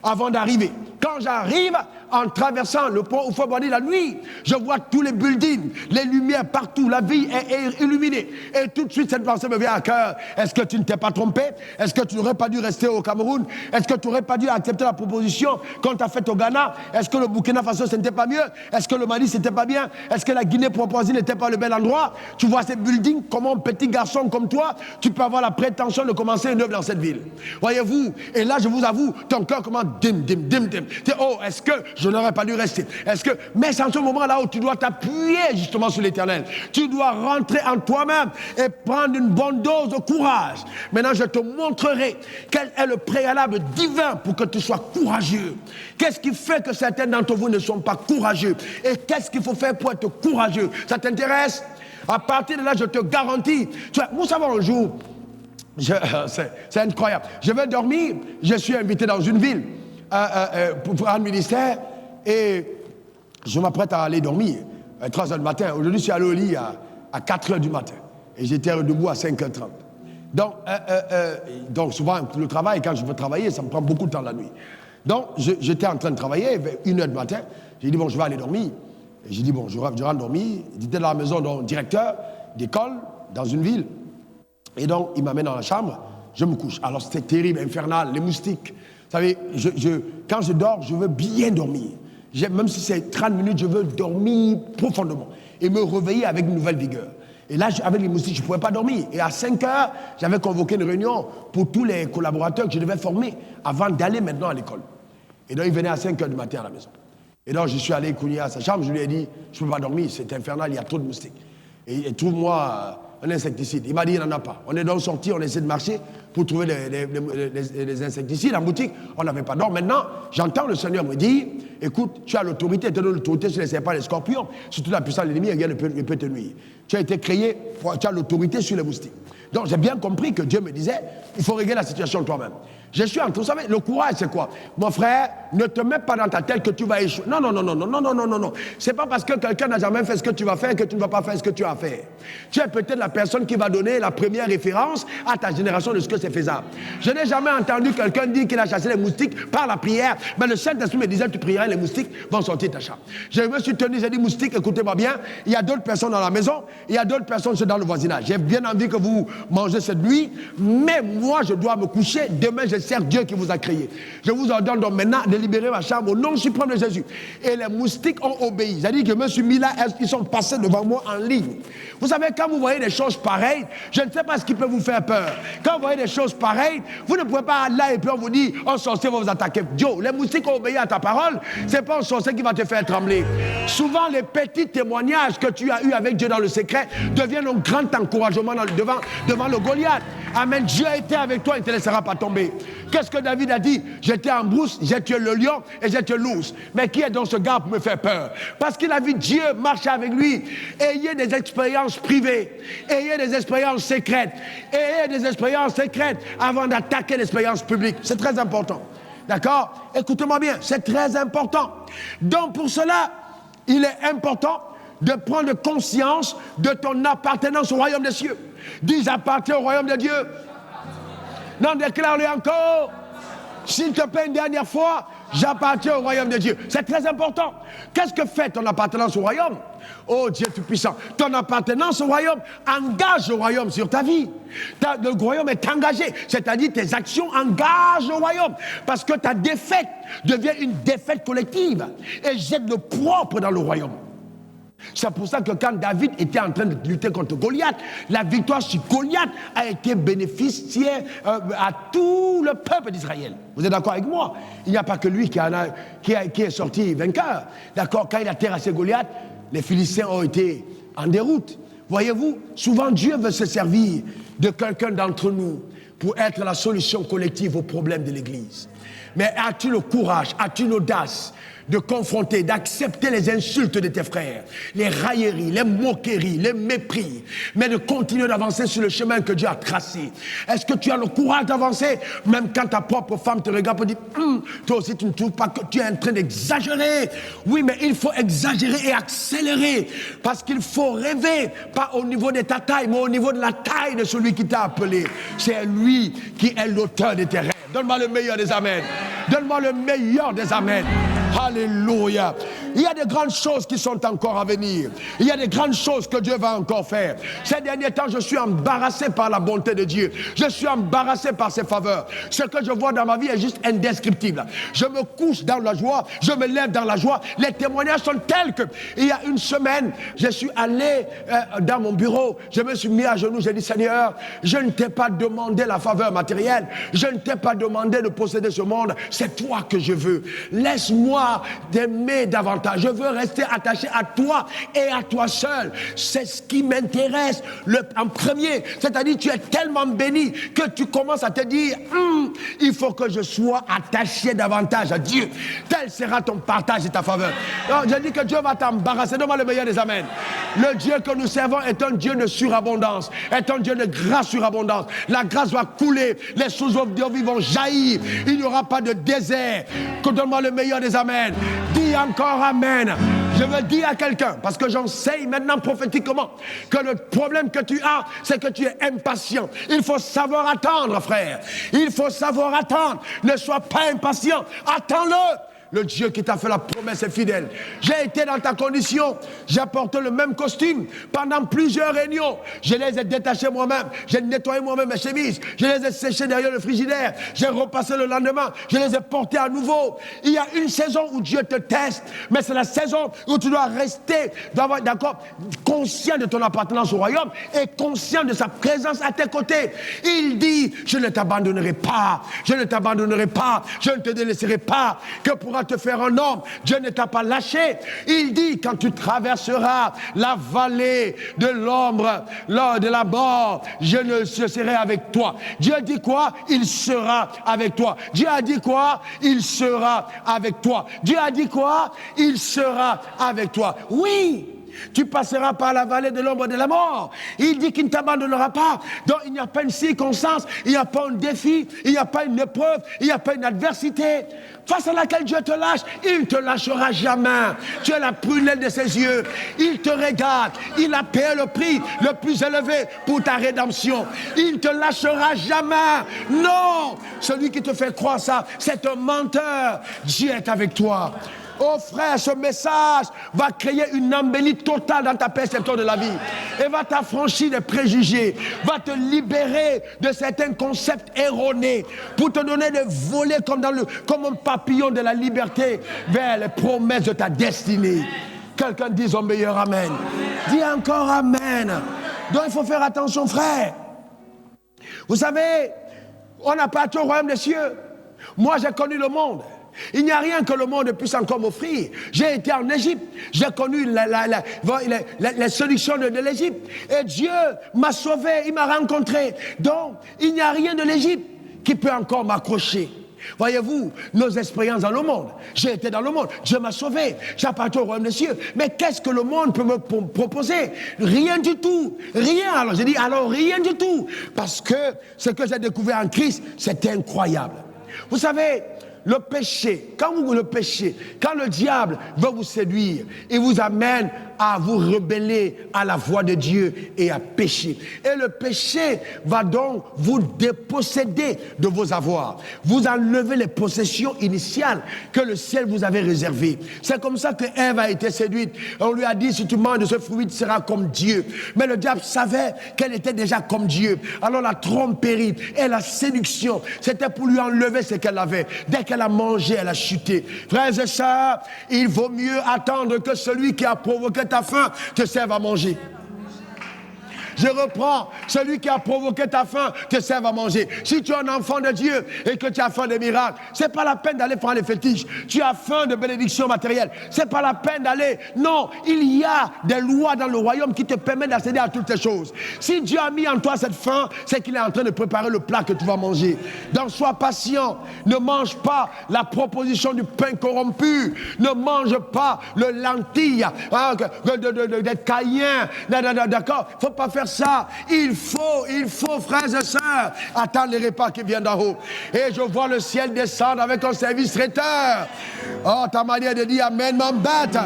avant d'arriver. Quand j'arrive, en traversant le pont Oufoué-Boigny la nuit, je vois tous les buildings, les lumières partout, la ville est illuminée. Et tout de suite, cette pensée me vient à cœur. Est-ce que tu ne t'es pas trompé? Est-ce que tu n'aurais pas dû rester au Cameroun? Est-ce que tu n'aurais pas dû accepter la proposition qu'on t'a faite au Ghana? Est-ce que le Burkina Faso, ce n'était pas mieux? Est-ce que le Mali, c'était pas bien? Est-ce que la Guinée proposée n'était pas le bel endroit? Tu vois ces buildings, comment un petit garçon comme toi, tu peux avoir la prétention de commencer une œuvre dans cette ville. Voyez-vous? Et là, je vous avoue, ton cœur commence dim. Oh, est-ce que je n'aurais pas dû rester? Est-ce que... Mais c'est en ce moment-là où tu dois t'appuyer justement sur l'Éternel. Tu dois rentrer en toi-même et prendre une bonne dose de courage. Maintenant, je te montrerai quel est le préalable divin pour que tu sois courageux. Qu'est-ce qui fait que certains d'entre vous ne sont pas courageux? Et qu'est-ce qu'il faut faire pour être courageux? Ça t'intéresse? À partir de là, je te garantis. Tu vois, vous savez, un jour, c'est incroyable. Je vais dormir, je suis invité dans une ville pour un ministère et je m'apprête à aller dormir à 3 h du matin. Aujourd'hui, je suis allé au lit à 4 h du matin et j'étais debout à 5 h 30. Donc souvent, le travail, quand je veux travailler, ça me prend beaucoup de temps la nuit. Donc, j'étais en train de travailler, vers 1 h du matin. J'ai dit, bon, je vais aller dormir. Et j'ai dit, bon, je rentre dormir. J'étais dans la maison d'un directeur d'école dans une ville. Et donc, il m'amène dans la chambre, je me couche. Alors, c'était terrible, infernal, les moustiques. Vous savez, quand je dors, je veux bien dormir. Même si c'est 30 minutes, je veux dormir profondément et me réveiller avec une nouvelle vigueur. Et là, avec les moustiques, je ne pouvais pas dormir. Et à 5 h, j'avais convoqué une réunion pour tous les collaborateurs que je devais former avant d'aller maintenant à l'école. Et donc, il venait à 5 h du matin à la maison. Et donc, je suis allé cogner à sa chambre, je lui ai dit, je ne peux pas dormir, c'est infernal, il y a trop de moustiques. Et trouve-moi un insecticide. Il m'a dit, il n'en a pas. On est donc sorti, on essaie de marcher pour trouver les insecticides en boutique. On n'avait pas. Donc maintenant, j'entends le Seigneur me dire, écoute, tu as l'autorité, tu as l'autorité sur les serpents et les scorpions. Sur toute la puissance de l'ennemi, rien ne peut te nuire. Tu as été créé, tu as l'autorité sur les moustiques. Donc j'ai bien compris que Dieu me disait, il faut régler la situation toi-même. Je suis en train, vous savez, le courage c'est quoi? Mon frère, ne te mets pas dans ta tête que tu vas échouer. Non. C'est pas parce que quelqu'un n'a jamais fait ce que tu vas faire que tu ne vas pas faire ce que tu as fait. Tu es peut-être la personne qui va donner la première référence à ta génération de ce que c'est faisable. Je n'ai jamais entendu quelqu'un dire qu'il a chassé les moustiques par la prière. Mais le Saint-Esprit me disait, tu prieras, les moustiques vont sortir de ta chambre. Je me suis tenu, j'ai dit, moustiques, écoutez-moi bien, il y a d'autres personnes dans la maison, il y a d'autres personnes dans le voisinage. J'ai bien envie que vous mangez cette nuit, mais moi je dois me coucher, demain je c'est certes Dieu qui vous a créé. Je vous ordonne donc maintenant de libérer ma chambre au nom suprême de Jésus. Et les moustiques ont obéi. C'est-à-dire que je me suis mis là, ils sont passés devant moi en ligne. Vous savez, quand vous voyez des choses pareilles, je ne sais pas ce qui peut vous faire peur. Quand vous voyez des choses pareilles, vous ne pouvez pas là et puis on vous dit, un sorcier va vous attaquer. Dieu, les moustiques ont obéi à ta parole, c'est pas un sorcier qui va te faire trembler. Souvent, les petits témoignages que tu as eus avec Dieu dans le secret deviennent un grand encouragement devant le Goliath. Amen. Dieu a été avec toi, il ne te laissera pas tomber. Qu'est-ce que David a dit? J'étais en brousse, j'ai tué le lion et j'ai tué l'ours. Mais qui est donc ce gars pour me faire peur? Parce qu'il a vu Dieu marcher avec lui. Ayez des expériences privées, ayez des expériences secrètes, ayez des expériences secrètes avant d'attaquer l'expérience publique. C'est très important. D'accord? Écoutez-moi bien, c'est très important. Donc pour cela, il est important de prendre conscience de ton appartenance au royaume des cieux. Dis, j'appartiens au royaume de Dieu. Non, déclare-le encore. S'il te plaît une dernière fois, j'appartiens au royaume de Dieu. C'est très important. Qu'est-ce que fait ton appartenance au royaume? Oh Dieu Tout-Puissant, ton appartenance au royaume engage le royaume sur ta vie. Le royaume est engagé, c'est-à-dire tes actions engagent le royaume. Parce que ta défaite devient une défaite collective et jette le propre dans le royaume. C'est pour ça que quand David était en train de lutter contre Goliath, la victoire sur Goliath a été bénéficiaire à tout le peuple d'Israël. Vous êtes d'accord avec moi? Il n'y a pas que lui qui est sorti vainqueur. D'accord? Quand il a terrassé Goliath, les Philistins ont été en déroute. Voyez-vous, souvent Dieu veut se servir de quelqu'un d'entre nous pour être la solution collective aux problèmes de l'Église. Mais as-tu le courage, as-tu l'audace de confronter, d'accepter les insultes de tes frères, les railleries, les moqueries, les mépris, mais de continuer d'avancer sur le chemin que Dieu a tracé? Est-ce que tu as le courage d'avancer, même quand ta propre femme te regarde et dit toi aussi tu ne trouves pas que tu es en train d'exagérer? Oui, mais il faut exagérer et accélérer, parce qu'il faut rêver, pas au niveau de ta taille, mais au niveau de la taille de celui qui t'a appelé. C'est lui qui est l'auteur de tes rêves. Donne-moi le meilleur des amens. Donne-moi le meilleur des amens. Alléluia. Il y a de grandes choses qui sont encore à venir. Il y a de grandes choses que Dieu va encore faire. Ces derniers temps, je suis embarrassé par la bonté de Dieu. Je suis embarrassé par ses faveurs. Ce que je vois dans ma vie est juste indescriptible. Je me couche dans la joie, je me lève dans la joie. Les témoignages sont tels que, il y a une semaine, je suis allé dans mon bureau, je me suis mis à genoux, j'ai dit, Seigneur, je ne t'ai pas demandé la faveur matérielle, je ne t'ai pas demandé de posséder ce monde, c'est toi que je veux. Laisse-moi t'aimer davantage. Je veux rester attaché à toi et à toi seul. C'est ce qui m'intéresse en premier. C'est-à-dire, tu es tellement béni que tu commences à te dire, il faut que je sois attaché davantage à Dieu. Tel sera ton partage et ta faveur. Alors, je dis que Dieu va t'embarrasser. Donne-moi le meilleur des amens. Le Dieu que nous servons est un Dieu de surabondance, est un Dieu de grâce surabondance. La grâce va couler, les sources de vie vont jaillir. Il n'y aura pas de désert. Donne-moi le meilleur des amens. Dis encore amen. Je veux dire à quelqu'un, parce que j'enseigne maintenant prophétiquement, que le problème que tu as, c'est que tu es impatient. Il faut savoir attendre, frère. Il faut savoir attendre. Ne sois pas impatient. Attends-le. Le Dieu qui t'a fait la promesse est fidèle. J'ai été dans ta condition. J'ai porté le même costume pendant plusieurs réunions. Je les ai détachés moi-même. J'ai nettoyé moi-même mes chemises. Je les ai séchées derrière le frigidaire. J'ai repassé le lendemain. Je les ai portés à nouveau. Il y a une saison où Dieu te teste. Mais c'est la saison où tu dois rester, d'accord, conscient de ton appartenance au royaume et conscient de sa présence à tes côtés. Il dit, je ne t'abandonnerai pas. Je ne t'abandonnerai pas. Je ne te délaisserai pas. Que pourra te faire un homme? Dieu ne t'a pas lâché. Il dit, quand tu traverseras la vallée de l'ombre, de la mort, je serai avec toi. Dieu dit quoi? Il sera avec toi. Dieu a dit quoi? Il sera avec toi. Dieu a dit quoi? Il sera avec toi. Oui! Tu passeras par la vallée de l'ombre de la mort. Il dit qu'il ne t'abandonnera pas. Donc il n'y a pas une circonstance, il n'y a pas un défi, il n'y a pas une épreuve, il n'y a pas une adversité face à laquelle Dieu te lâche. Il ne te lâchera jamais. Tu es la prunelle de ses yeux. Il te regarde. Il a payé le prix le plus élevé pour ta rédemption. Il ne te lâchera jamais. Non, celui qui te fait croire ça, c'est un menteur. Dieu est avec toi. Oh frère, ce message va créer une embellie totale dans ta perception de la vie. Et va t'affranchir des préjugés. Va te libérer de certains concepts erronés. Pour te donner de voler comme un papillon de la liberté vers les promesses de ta destinée. Quelqu'un dise au meilleur amen. Dis encore amen. Donc il faut faire attention, frère. Vous savez, on n'a pas tout au royaume des cieux. Moi, j'ai connu le monde. Il n'y a rien que le monde puisse encore m'offrir. J'ai été en Égypte. J'ai connu les solutions de l'Égypte. Et Dieu m'a sauvé, il m'a rencontré. Donc, il n'y a rien de l'Égypte qui peut encore m'accrocher. Voyez-vous, nos expériences dans le monde. J'ai été dans le monde. Dieu m'a sauvé. J'appartiens au royaume des cieux. Mais qu'est-ce que le monde peut me proposer? Rien du tout. Rien. Alors j'ai dit, alors rien du tout. Parce que ce que j'ai découvert en Christ, c'était incroyable. Vous savez, le péché, quand le diable veut vous séduire, il vous amène à vous rebeller à la voix de Dieu et à pécher. Et le péché va donc vous déposséder de vos avoirs. Vous enlevez les possessions initiales que le ciel vous avait réservées. C'est comme ça que Ève a été séduite. On lui a dit, si tu manges de ce fruit, tu seras comme Dieu. Mais le diable savait qu'elle était déjà comme Dieu. Alors la tromperie et la séduction, c'était pour lui enlever ce qu'elle avait. Dès qu'elle a mangé, elle a chuté. Frères et sœurs, il vaut mieux attendre que celui qui a provoqué ta faim te serve à manger. Je reprends, celui qui a provoqué ta faim te serve à manger. Si tu es un enfant de Dieu et que tu as faim de miracles, c'est pas la peine d'aller faire les fétiches. Tu as faim de bénédictions matérielles, c'est pas la peine d'aller. Non, il y a des lois dans le royaume qui te permettent d'accéder à toutes ces choses. Si Dieu a mis en toi cette faim, c'est qu'il est en train de préparer le plat que tu vas manger. Donc sois patient, ne mange pas la proposition du pain corrompu, ne mange pas le lentille, des caïens, d'accord? Faut pas faire ça. Il faut, frères et sœurs, attendre les repas qui viennent d'en haut. Et je vois le ciel descendre avec un service traiteur. Oh, ta manière de dire amen m'embête.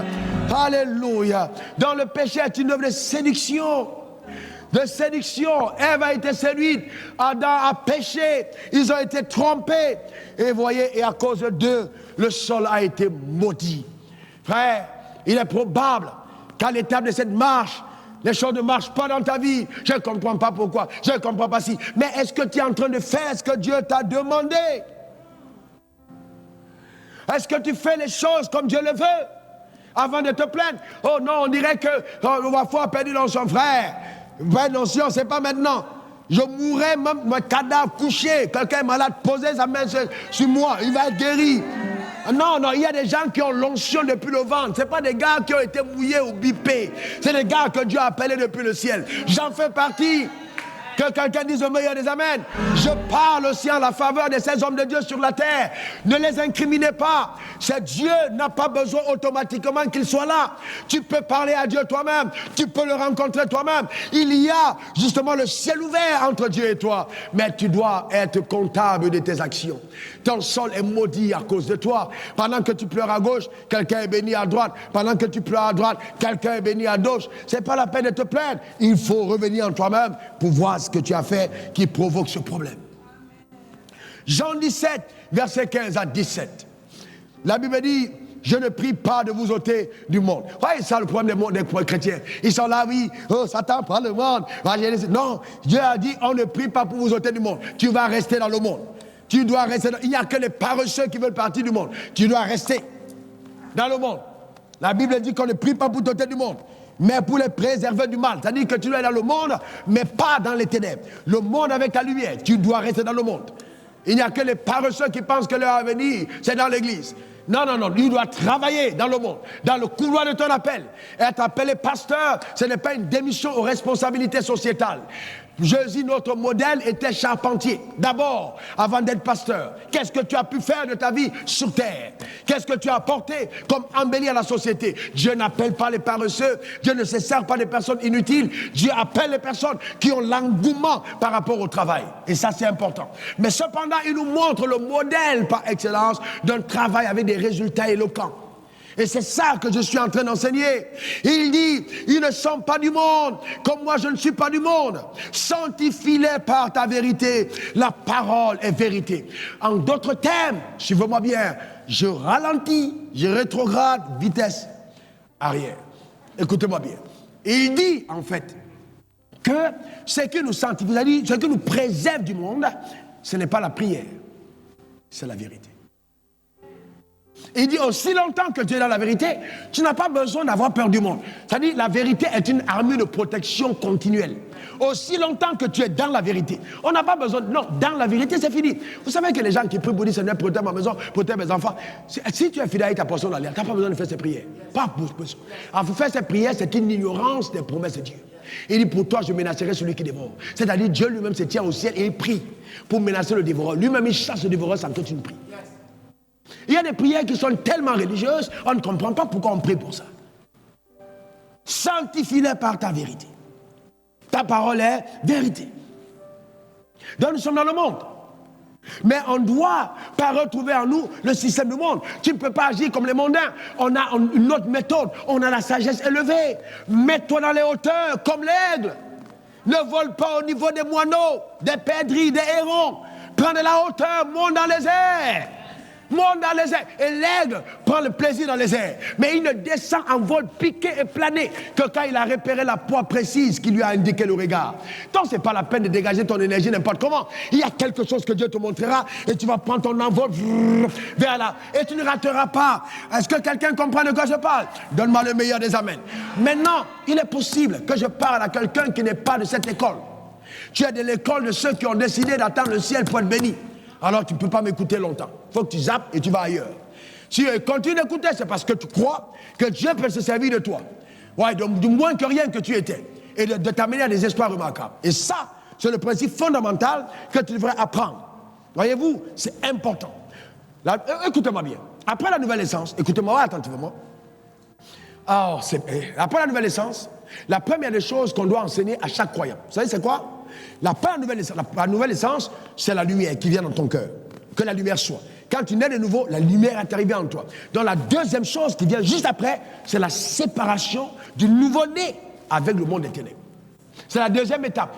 Alléluia. Dans le péché est une œuvre de séduction. De séduction. Ève a été séduite. Adam a péché. Ils ont été trompés. Et voyez, et à cause d'eux, le sol a été maudit. Frère, il est probable qu'à l'étape de cette marche, les choses ne marchent pas dans ta vie. Je ne comprends pas pourquoi. Je ne comprends pas si. Mais est-ce que tu es en train de faire ce que Dieu t'a demandé? Est-ce que tu fais les choses comme Dieu le veut? Avant de te plaindre. Oh non, on dirait que on va faire perdu dans son frère. Ben non, ce n'est pas maintenant. Je mourrais même, mon cadavre couché. Quelqu'un est malade, posez sa main sur moi. Il va être guéri. Non, il y a des gens qui ont l'onction depuis le ventre. Ce pas des gars qui ont été mouillés ou bipés. C'est des gars que Dieu a appelés depuis le ciel. J'en fais partie. Que quelqu'un dise au meilleur des amens. Je parle aussi en la faveur de ces hommes de Dieu sur la terre. Ne les incriminez pas. C'est Dieu n'a pas besoin automatiquement qu'il soit là. Tu peux parler à Dieu toi-même. Tu peux le rencontrer toi-même. Il y a justement le ciel ouvert entre Dieu et toi. Mais tu dois être comptable de tes actions. Ton sol est maudit à cause de toi. Pendant que tu pleures à gauche, quelqu'un est béni à droite. Pendant que tu pleures à droite, quelqu'un est béni à gauche. C'est pas la peine de te plaindre. Il faut revenir en toi-même pour voir ce que tu as fait qui provoque ce problème. Jean 17, versets 15 à 17. La Bible dit, je ne prie pas de vous ôter du monde. Ouais, c'est le problème des chrétiens. Ils sont là, oui, oh, Satan prend le monde. Non, Dieu a dit, on ne prie pas pour vous ôter du monde. Tu vas rester dans le monde. Tu dois rester il n'y a que les paresseux qui veulent partir du monde. Tu dois rester dans le monde. La Bible dit qu'on ne prie pas pour t'ôter du monde, mais pour les préserver du mal. C'est-à-dire que tu dois être dans le monde, mais pas dans les ténèbres. Le monde avec la lumière, tu dois rester dans le monde. Il n'y a que les paresseux qui pensent que leur avenir, c'est dans l'église. Non, tu dois travailler dans le monde, dans le couloir de ton appel. Être appelé pasteur, ce n'est pas une démission aux responsabilités sociétales. Jésus, notre modèle, était charpentier. D'abord, avant d'être pasteur, qu'est-ce que tu as pu faire de ta vie sur terre? Qu'est-ce que tu as apporté comme embelli à la société? Dieu n'appelle pas les paresseux. Dieu ne se sert pas des personnes inutiles. Dieu appelle les personnes qui ont l'engouement par rapport au travail. Et ça, c'est important. Mais cependant, il nous montre le modèle par excellence d'un travail avec des résultats éloquents. Et c'est ça que je suis en train d'enseigner. Il dit, ils ne sont pas du monde, comme moi je ne suis pas du monde. Sanctifie-les par ta vérité. La parole est vérité. En d'autres termes, suivez-moi bien, je ralentis, je rétrograde, vitesse arrière. Écoutez-moi bien. Et il dit, en fait, que ce qui nous sanctifie, c'est-à-dire ce qui nous préserve du monde, ce n'est pas la prière, c'est la vérité. Il dit, aussi longtemps que tu es dans la vérité, tu n'as pas besoin d'avoir peur du monde. C'est-à-dire, la vérité est une armure de protection continuelle. Aussi longtemps que tu es dans la vérité, on n'a pas besoin, non, dans la vérité, c'est fini. Vous savez que les gens qui prient pour dire, Seigneur, protège ma maison, protège mes enfants, si tu es fidèle avec ta portion dans l'air, tu n'as pas besoin de faire ces prières. Pas besoin. Alors, faire ces prières, c'est une ignorance des promesses de Dieu. Il dit, pour toi, je menacerai celui qui dévore. C'est-à-dire, Dieu lui-même se tient au ciel et il prie pour menacer le dévoreur. Lui-même, il chasse le dévoreur sans que tu ne pries. Il y a des prières qui sont tellement religieuses, on ne comprend pas pourquoi on prie pour ça. Sanctifie-les par ta vérité. Ta parole est vérité. Donc nous sommes dans le monde. Mais on ne doit pas retrouver en nous le système du monde. Tu ne peux pas agir comme les mondains. On a une autre méthode. On a la sagesse élevée. Mets-toi dans les hauteurs comme l'aigle. Ne vole pas au niveau des moineaux, des perdrix, des hérons. Prends de la hauteur, monte dans les airs. Monte dans les airs. Et l'aigle prend le plaisir dans les airs. Mais il ne descend en vol piqué et plané que quand il a repéré la proie précise qui lui a indiqué le regard. Donc ce n'est pas la peine de dégager ton énergie n'importe comment. Il y a quelque chose que Dieu te montrera et tu vas prendre ton envol vers là. Et tu ne rateras pas. Est-ce que quelqu'un comprend de quoi je parle? Donne-moi le meilleur des amens. Maintenant, il est possible que je parle à quelqu'un qui n'est pas de cette école. Tu es de l'école de ceux qui ont décidé d'attendre le ciel pour être béni. Alors tu ne peux pas m'écouter longtemps. Il faut que tu zappes et tu vas ailleurs. Si tu continues d'écouter, c'est parce que tu crois que Dieu peut se servir de toi. Ouais, donc du moins que rien que tu étais. Et de t'amener à des espoirs remarquables. Et ça, c'est le principe fondamental que tu devrais apprendre. Voyez-vous, c'est important. Écoutez-moi bien. Après la nouvelle naissance, écoutez-moi attentivement. Après la nouvelle naissance, la première des choses qu'on doit enseigner à chaque croyant, vous savez c'est quoi? La nouvelle naissance, c'est la lumière qui vient dans ton cœur. Que la lumière soit. Quand tu nais de nouveau, la lumière est arrivée en toi. Donc la deuxième chose qui vient juste après, c'est la séparation du nouveau-né avec le monde des ténèbres. C'est la deuxième étape.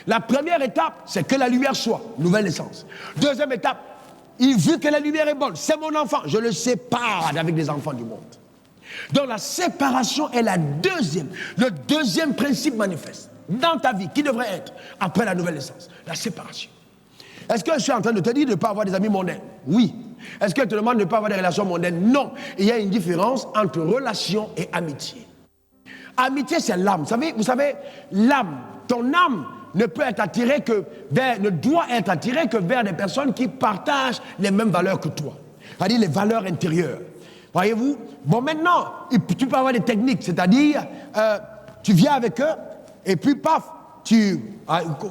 La première étape, c'est que la lumière soit. Nouvelle naissance. Deuxième étape, vu que la lumière est bonne, c'est mon enfant, je le sépare avec des enfants du monde. Donc la séparation est le deuxième principe manifeste dans ta vie, qui devrait être, après la nouvelle naissance, la séparation. Est-ce que je suis en train de te dire de ne pas avoir des amis mondains? Oui. Est-ce que je te demande de ne pas avoir des relations mondaines? Non. Il y a une différence entre relation et amitié. Amitié, c'est l'âme. Vous savez, l'âme, ton âme ne doit être attirée que vers des personnes qui partagent les mêmes valeurs que toi. C'est-à-dire les valeurs intérieures. Voyez-vous? Bon, maintenant, tu peux avoir des techniques, c'est-à-dire, tu viens avec eux, et puis, paf,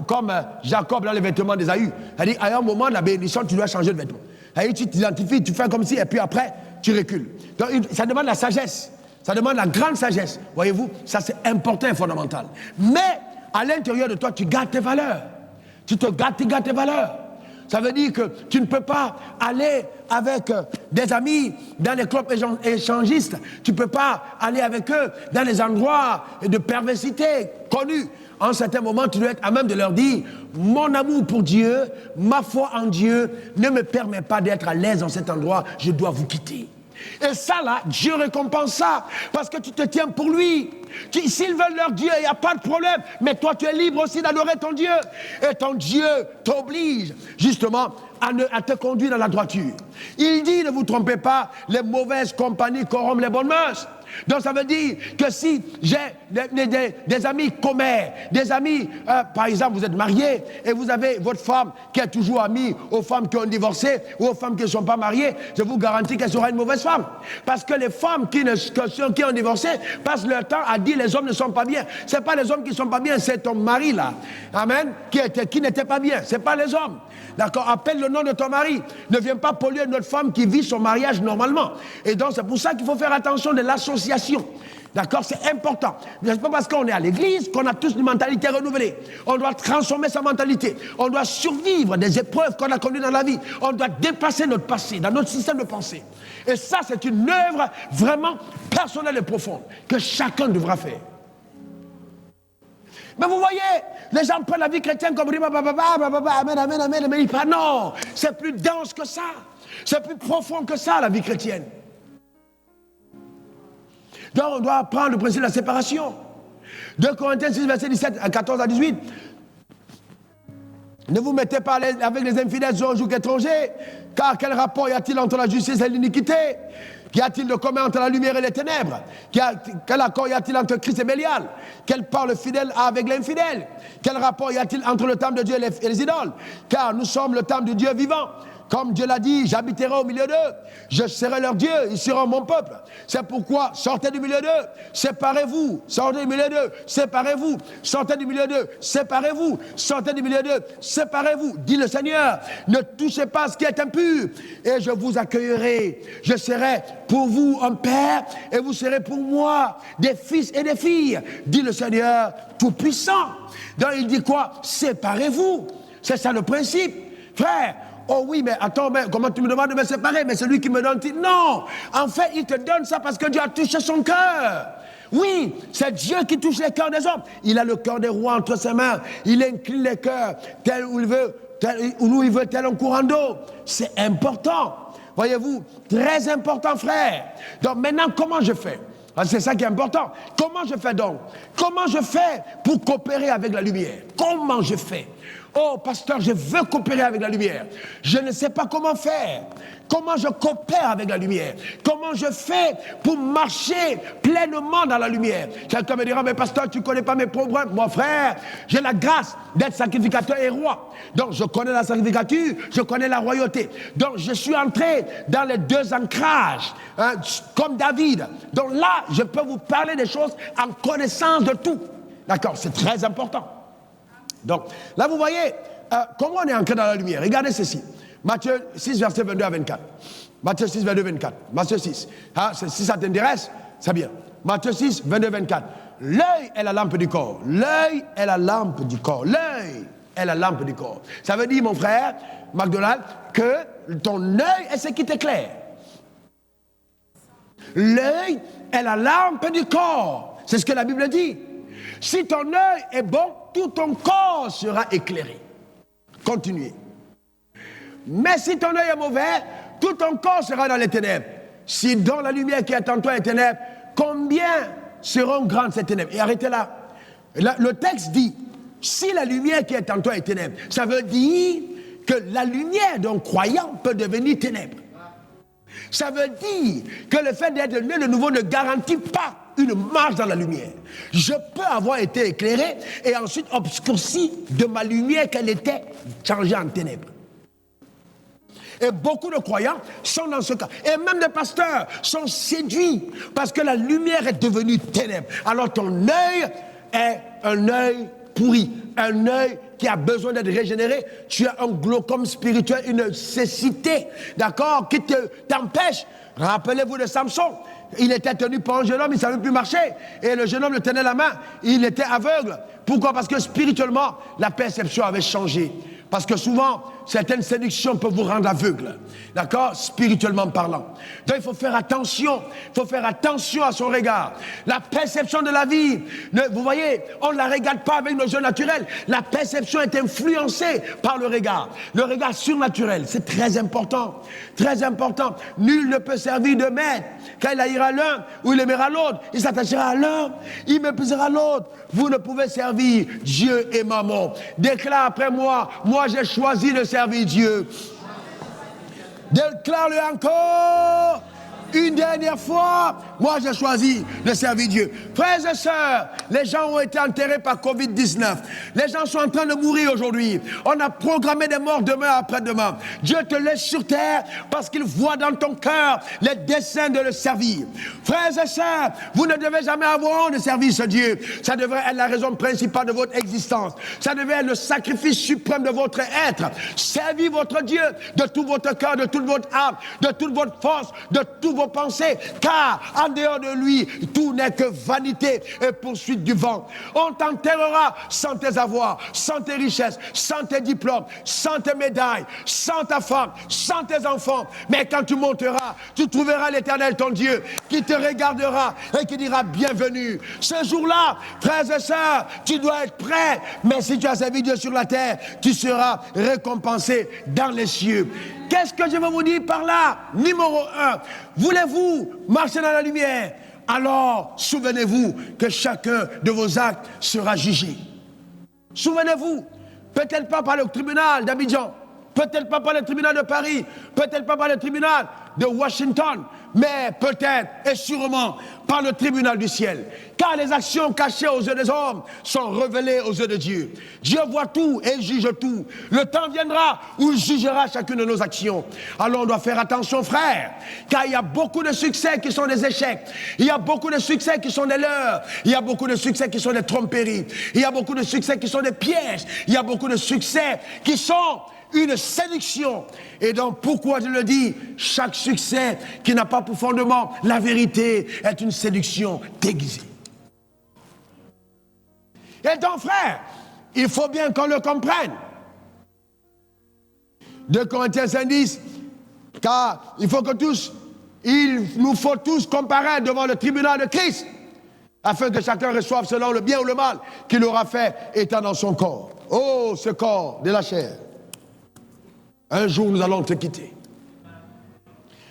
comme Jacob dans les vêtements d'Ésaü, c'est-à-dire, à un moment de la bénédiction, tu dois changer de vêtement. C'est-à-dire, tu t'identifies, tu fais comme si, et puis après, tu recules. Donc, ça demande la sagesse. Ça demande la grande sagesse. Voyez-vous, ça c'est important et fondamental. Mais, à l'intérieur de toi, tu gardes tes valeurs. Tu gardes tes valeurs. Ça veut dire que tu ne peux pas aller avec des amis dans les clubs échangistes. Tu ne peux pas aller avec eux dans les endroits de perversité connus. En un certain moment, tu dois être à même de leur dire « Mon amour pour Dieu, ma foi en Dieu ne me permet pas d'être à l'aise dans cet endroit. Je dois vous quitter. » Et ça là, Dieu récompense ça, parce que tu te tiens pour lui. S'ils veulent leur Dieu, il n'y a pas de problème, mais toi tu es libre aussi d'adorer ton Dieu. Et ton Dieu t'oblige justement à te conduire dans la droiture. Il dit, ne vous trompez pas, les mauvaises compagnies corrompent les bonnes mœurs. Donc ça veut dire que si j'ai des amis commères, des amis, par exemple vous êtes mariés et vous avez votre femme qui est toujours amie aux femmes qui ont divorcé ou aux femmes qui ne sont pas mariées, je vous garantis qu'elle sera une mauvaise femme. Parce que les femmes qui ont divorcé passent leur temps à dire les hommes ne sont pas bien. Ce n'est pas les hommes qui ne sont pas bien, c'est ton mari là, amen, qui n'était pas bien, ce n'est pas les hommes. D'accord, appelle le nom de ton mari. Ne viens pas polluer notre femme qui vit son mariage normalement. Et donc c'est pour ça qu'il faut faire attention de l'association. D'accord, c'est important. Mais c'est pas parce qu'on est à l'église qu'on a tous une mentalité renouvelée. On doit transformer sa mentalité. On doit survivre des épreuves qu'on a connues dans la vie. On doit dépasser notre passé, dans notre système de pensée. Et ça, c'est une œuvre vraiment personnelle et profonde que chacun devra faire. Mais vous voyez, les gens prennent la vie chrétienne comme amen, amen, amen, mais ils disent non, c'est plus dense que ça. C'est plus profond que ça, la vie chrétienne. Donc on doit apprendre le principe de la séparation. 2 Corinthiens 6, verset 17 à 14 à 18. Ne vous mettez pas avec les infidèles jour qu'étrangers, car quel rapport y a-t-il entre la justice et l'iniquité? Qu'y a-t-il de commun entre la lumière et les ténèbres? Quel accord y a-t-il entre Christ et Bélial? Quelle part le fidèle a avec l'infidèle? Quel rapport y a-t-il entre le temple de Dieu et les idoles? Car nous sommes le temple de Dieu vivant. Comme Dieu l'a dit, j'habiterai au milieu d'eux, je serai leur Dieu, ils seront mon peuple. C'est pourquoi sortez du milieu d'eux, séparez-vous, sortez du milieu d'eux, séparez-vous, sortez du milieu d'eux, séparez-vous, sortez du milieu d'eux, séparez-vous, dit le Seigneur. Ne touchez pas ce qui est impur, et je vous accueillerai. Je serai pour vous un père, et vous serez pour moi des fils et des filles, dit le Seigneur Tout-Puissant. Donc il dit quoi? Séparez-vous. C'est ça le principe. Frère, oh oui, mais attends, mais comment tu me demandes de me séparer? Mais c'est lui qui me donne. Non, en fait, il te donne ça parce que Dieu a touché son cœur. Oui, c'est Dieu qui touche les cœurs des hommes. Il a le cœur des rois entre ses mains. Il incline les cœurs tel où il veut, tel un courant d'eau. C'est important. Voyez-vous, très important, frère. Donc maintenant, comment je fais? C'est ça qui est important. Comment je fais donc? Comment je fais pour coopérer avec la lumière? Comment je fais? Oh, pasteur, je veux coopérer avec la lumière. Je ne sais pas comment faire. Comment je coopère avec la lumière? Comment je fais pour marcher pleinement dans la lumière? Quelqu'un me dira, mais pasteur, tu ne connais pas mes problèmes. Mon frère, j'ai la grâce d'être sacrificateur et roi. Donc, je connais la sacrificature, je connais la royauté. Donc, je suis entré dans les deux ancrages, hein, comme David. Donc là, je peux vous parler des choses en connaissance de tout. D'accord? C'est très important. Donc, là, vous voyez, comment on est entré dans la lumière. Regardez ceci. Matthieu 6, verset 22 à 24. Matthieu 6, 22, 24. Matthieu 6. Hein, si ça t'intéresse, c'est bien. Matthieu 6, 22, 24. L'œil est la lampe du corps. L'œil est la lampe du corps. L'œil est la lampe du corps. Ça veut dire, mon frère, McDonald, que ton œil est ce qui t'éclaire. L'œil est la lampe du corps. C'est ce que la Bible dit. Si ton œil est bon, tout ton corps sera éclairé. Continuez. Mais si ton œil est mauvais, tout ton corps sera dans les ténèbres. Si dans la lumière qui est en toi est ténèbres, combien seront grandes ces ténèbres? Et arrêtez là. Le texte dit, si la lumière qui est en toi est ténèbres, ça veut dire que la lumière d'un croyant peut devenir ténèbres. Ça veut dire que le fait d'être né de nouveau ne garantit pas une marche dans la lumière. Je peux avoir été éclairé et ensuite obscurci de ma lumière qu'elle était changée en ténèbres. Et beaucoup de croyants sont dans ce cas. Et même des pasteurs sont séduits parce que la lumière est devenue ténèbres. Alors ton œil est un œil pourri, un œil qui a besoin d'être régénéré. Tu as un glaucome spirituel, une cécité, d'accord, qui t'empêche. Rappelez-vous de Samson. Il était tenu par un jeune homme, il ne savait plus marcher. Et le jeune homme le tenait la main, il était aveugle. Pourquoi? Parce que spirituellement, la perception avait changé. Parce que souvent, certaines séductions peuvent vous rendre aveugle. D'accord? Spirituellement parlant. Donc il faut faire attention. Il faut faire attention à son regard. La perception de la vie, vous voyez, on ne la regarde pas avec nos yeux naturels. La perception est influencée par le regard. Le regard surnaturel, c'est très important. Très important. Nul ne peut servir de maître. Quand il haïra l'un ou il aimera l'autre, il s'attachera à l'un, il méprisera l'autre. Vous ne pouvez servir Dieu et Mammon. Déclare après moi, moi j'ai choisi de servir Dieu. Déclare-le encore une dernière fois, moi j'ai choisi de servir Dieu. Frères et sœurs, les gens ont été enterrés par Covid-19. Les gens sont en train de mourir aujourd'hui. On a programmé des morts demain après-demain. Dieu te laisse sur terre parce qu'il voit dans ton cœur les desseins de le servir. Frères et sœurs, vous ne devez jamais avoir honte de servir ce Dieu. Ça devrait être la raison principale de votre existence. Ça devrait être le sacrifice suprême de votre être. Servir votre Dieu de tout votre cœur, de toute votre âme, de toute votre force, de tout vos pensées, car en dehors de lui, tout n'est que vanité et poursuite du vent. On t'enterrera sans tes avoirs, sans tes richesses, sans tes diplômes, sans tes médailles, sans ta femme, sans tes enfants. Mais quand tu monteras, tu trouveras l'Éternel ton Dieu qui te regardera et qui dira bienvenue. Ce jour-là, frères et sœurs, tu dois être prêt. Mais si tu as servi Dieu sur la terre, tu seras récompensé dans les cieux. Qu'est-ce que je veux vous dire par là? Numéro 1, voulez-vous marcher dans la lumière? Alors, souvenez-vous que chacun de vos actes sera jugé. Souvenez-vous, peut-être pas par le tribunal d'Abidjan, peut-être pas par le tribunal de Paris, peut-être pas par le tribunal de Washington, mais peut-être et sûrement par le tribunal du ciel. Car les actions cachées aux yeux des hommes sont révélées aux yeux de Dieu. Dieu voit tout et juge tout. Le temps viendra où il jugera chacune de nos actions. Alors on doit faire attention, frères, car il y a beaucoup de succès qui sont des échecs. Il y a beaucoup de succès qui sont des leurres. Il y a beaucoup de succès qui sont des tromperies. Il y a beaucoup de succès qui sont des pièges. Il y a beaucoup de succès qui sont une séduction. Et donc, pourquoi je le dis? Chaque succès qui n'a pas pour fondement la vérité est une séduction déguisée. Et donc, frère, il faut bien qu'on le comprenne. 2 Corinthiens 5:10, car il nous faut tous comparaître devant le tribunal de Christ, afin que chacun reçoive selon le bien ou le mal qu'il aura fait étant dans son corps. Oh, ce corps de la chair. Un jour, nous allons te quitter.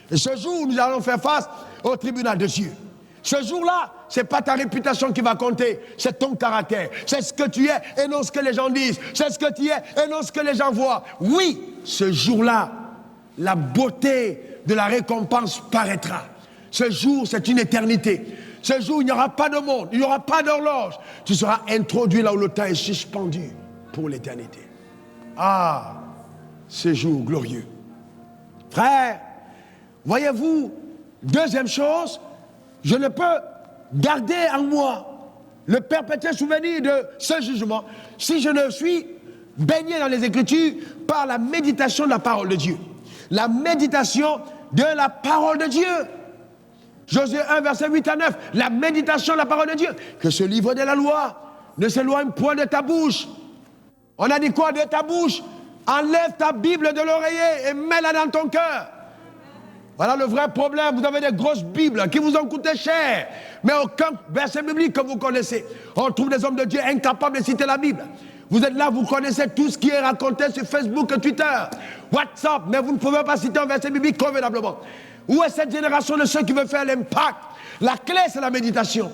Et ce jour, nous allons faire face au tribunal de Dieu. Ce jour-là, ce n'est pas ta réputation qui va compter, c'est ton caractère. C'est ce que tu es et non ce que les gens disent. C'est ce que tu es et non ce que les gens voient. Oui, ce jour-là, la beauté de la récompense paraîtra. Ce jour, c'est une éternité. Ce jour, il n'y aura pas de monde, il n'y aura pas d'horloge. Tu seras introduit là où le temps est suspendu pour l'éternité. Ah, ce jour glorieux. Frère, voyez-vous, deuxième chose, je ne peux garder en moi le perpétuel souvenir de ce jugement si je ne suis baigné dans les Écritures par la méditation de la parole de Dieu. La méditation de la parole de Dieu. Josué 1, verset 8 à 9, la méditation de la parole de Dieu. Que ce livre de la loi ne s'éloigne point de ta bouche. On a dit quoi de ta bouche? Enlève ta Bible de l'oreiller et mets-la dans ton cœur. Voilà le vrai problème. Vous avez des grosses Bibles qui vous ont coûté cher, mais aucun verset biblique que vous connaissez. On trouve des hommes de Dieu incapables de citer la Bible. Vous êtes là, vous connaissez tout ce qui est raconté sur Facebook, Twitter, WhatsApp, mais vous ne pouvez pas citer un verset biblique convenablement. Où est cette génération de ceux qui veulent faire l'impact? La clé, c'est la méditation.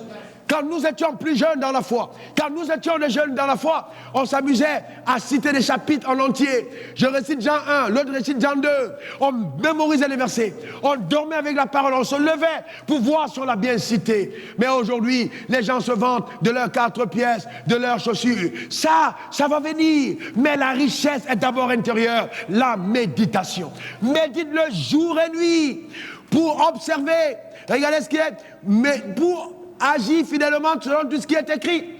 Quand nous étions plus jeunes dans la foi, quand nous étions des jeunes dans la foi, on s'amusait à citer des chapitres en entier. Je récite Jean 1, l'autre récite Jean 2. On mémorisait les versets. On dormait avec la parole, on se levait pour voir si on l'a bien cité. Mais aujourd'hui, les gens se vantent de leurs 4 pièces, de leurs chaussures. Ça va venir. Mais la richesse est d'abord intérieure, la méditation. Médite-le jour et nuit pour observer. Regardez ce qui est, mais pour agis fidèlement selon tout ce qui est écrit.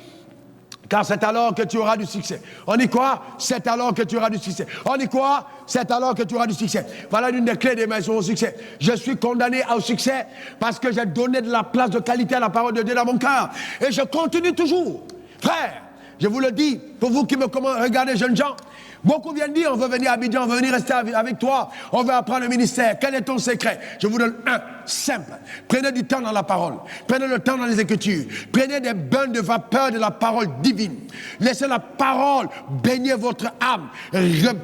Car c'est alors que tu auras du succès. On dit quoi? C'est alors que tu auras du succès. On dit quoi? C'est alors que tu auras du succès. Voilà l'une des clés des maisons au succès. Je suis condamné au succès parce que j'ai donné de la place de qualité à la parole de Dieu dans mon cœur. Et je continue toujours. Frère, je vous le dis, pour vous qui me regardez, jeunes gens, beaucoup viennent dire, on veut venir à Abidjan, on veut venir rester avec toi, on veut apprendre le ministère. Quel est ton secret? Je vous donne un, simple. Prenez du temps dans la parole. Prenez le temps dans les Écritures. Prenez des bains de vapeur de la parole divine. Laissez la parole baigner votre âme.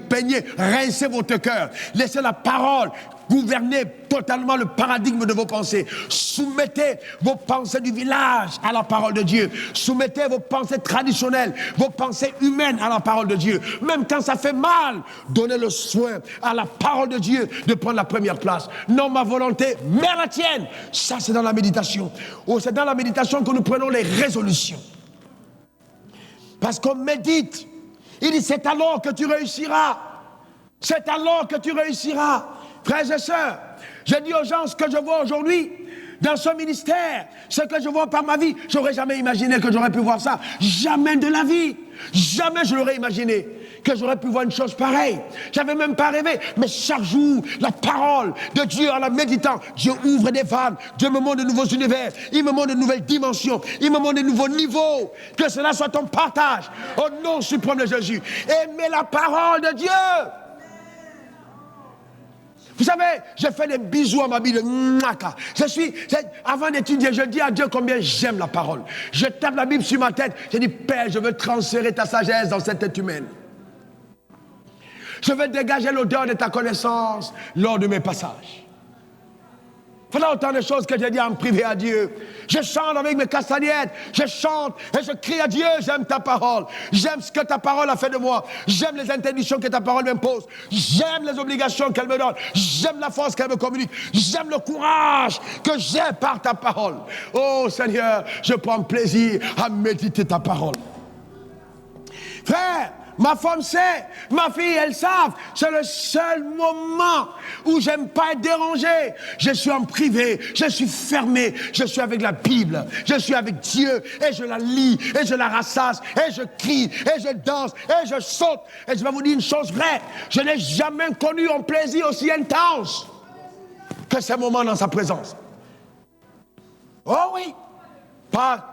Baigner, rincer votre cœur. Laissez la parole gouverner totalement le paradigme de vos pensées. Soumettez vos pensées du village à la parole de Dieu. Soumettez vos pensées traditionnelles, vos pensées humaines à la parole de Dieu. Même quand ça fait mal, donnez le soin à la parole de Dieu de prendre la première place. Non ma volonté, mais la tienne. Ça, c'est dans la méditation. Oh, c'est dans la méditation que nous prenons les résolutions. Parce qu'on médite. Il dit, c'est alors que tu réussiras. C'est alors que tu réussiras. Frères et sœurs, je dis aux gens ce que je vois aujourd'hui dans ce ministère, ce que je vois par ma vie. J'aurais jamais imaginé que j'aurais pu voir ça. Jamais de la vie. Jamais je l'aurais imaginé. que j'aurais pu voir une chose pareille. J'avais même pas rêvé. Mais chaque jour, la parole de Dieu, en la méditant, Dieu ouvre des vannes. Dieu me montre de nouveaux univers. Il me montre de nouvelles dimensions. Il me montre de nouveaux niveaux. Que cela soit ton partage. Au nom suprême de Jésus. Aimez la parole de Dieu. Vous savez, je fais des bisous à ma Bible. Avant d'étudier, je dis à Dieu combien j'aime la parole. Je tape la Bible sur ma tête. Je dis, Père, je veux transférer ta sagesse dans cette tête humaine. Je veux dégager l'odeur de ta connaissance lors de mes passages. Voilà autant de choses que j'ai dit en privé à Dieu. Je chante avec mes castagnettes. Je chante et je crie à Dieu, j'aime ta parole. J'aime ce que ta parole a fait de moi. J'aime les interdictions que ta parole m'impose. J'aime les obligations qu'elle me donne. J'aime la force qu'elle me communique. J'aime le courage que j'ai par ta parole. Oh Seigneur, je prends plaisir à méditer ta parole. Frère, ma femme sait, ma fille, elles savent. C'est le seul moment où j'aime pas être dérangé. Je suis en privé, je suis fermé, je suis avec la Bible, je suis avec Dieu et je la lis et je la rassasse et je crie et je danse et je saute. Et je vais vous dire une chose vraie, je n'ai jamais connu un plaisir aussi intense que ces moments dans sa présence. Oh oui,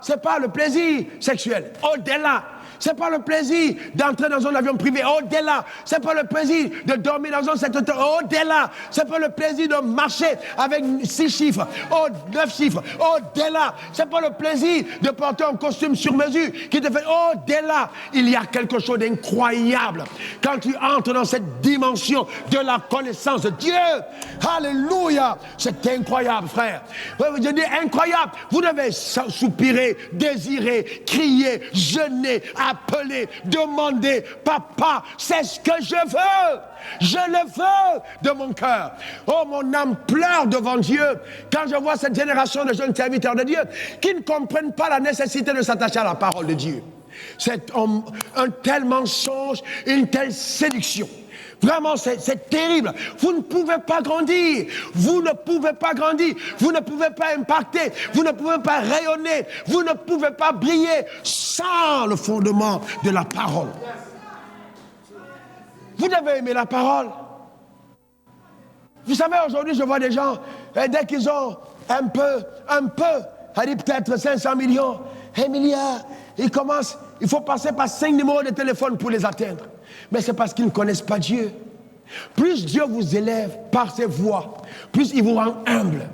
c'est pas le plaisir sexuel, au-delà. C'est pas le plaisir d'entrer dans un avion privé, au-delà. C'est pas le plaisir de dormir dans un secteur, au-delà. C'est pas le plaisir de marcher avec 6 chiffres, 9 chiffres, au-delà. C'est pas le plaisir de porter un costume sur mesure qui te fait au-delà. Il y a quelque chose d'incroyable quand tu entres dans cette dimension de la connaissance de Dieu. Alléluia. C'est incroyable, frère. Je dis incroyable. Vous devez soupirer, désirer, crier, jeûner, appeler, demander, papa, c'est ce que je veux. Je le veux de mon cœur. Oh, mon âme pleure devant Dieu quand je vois cette génération de jeunes serviteurs de Dieu qui ne comprennent pas la nécessité de s'attacher à la parole de Dieu. C'est un tel mensonge, une telle séduction. Vraiment, c'est terrible. Vous ne pouvez pas grandir. Vous ne pouvez pas grandir. Vous ne pouvez pas impacter. Vous ne pouvez pas rayonner. Vous ne pouvez pas briller sans le fondement de la parole. Vous devez aimer la parole. Vous savez, aujourd'hui, je vois des gens, dès qu'ils ont un peu, peut-être 500 millions, 1 milliard, il faut passer par 5 numéros de téléphone pour les atteindre. Mais c'est parce qu'ils ne connaissent pas Dieu. Plus Dieu vous élève par ses voies, plus il vous rend humble.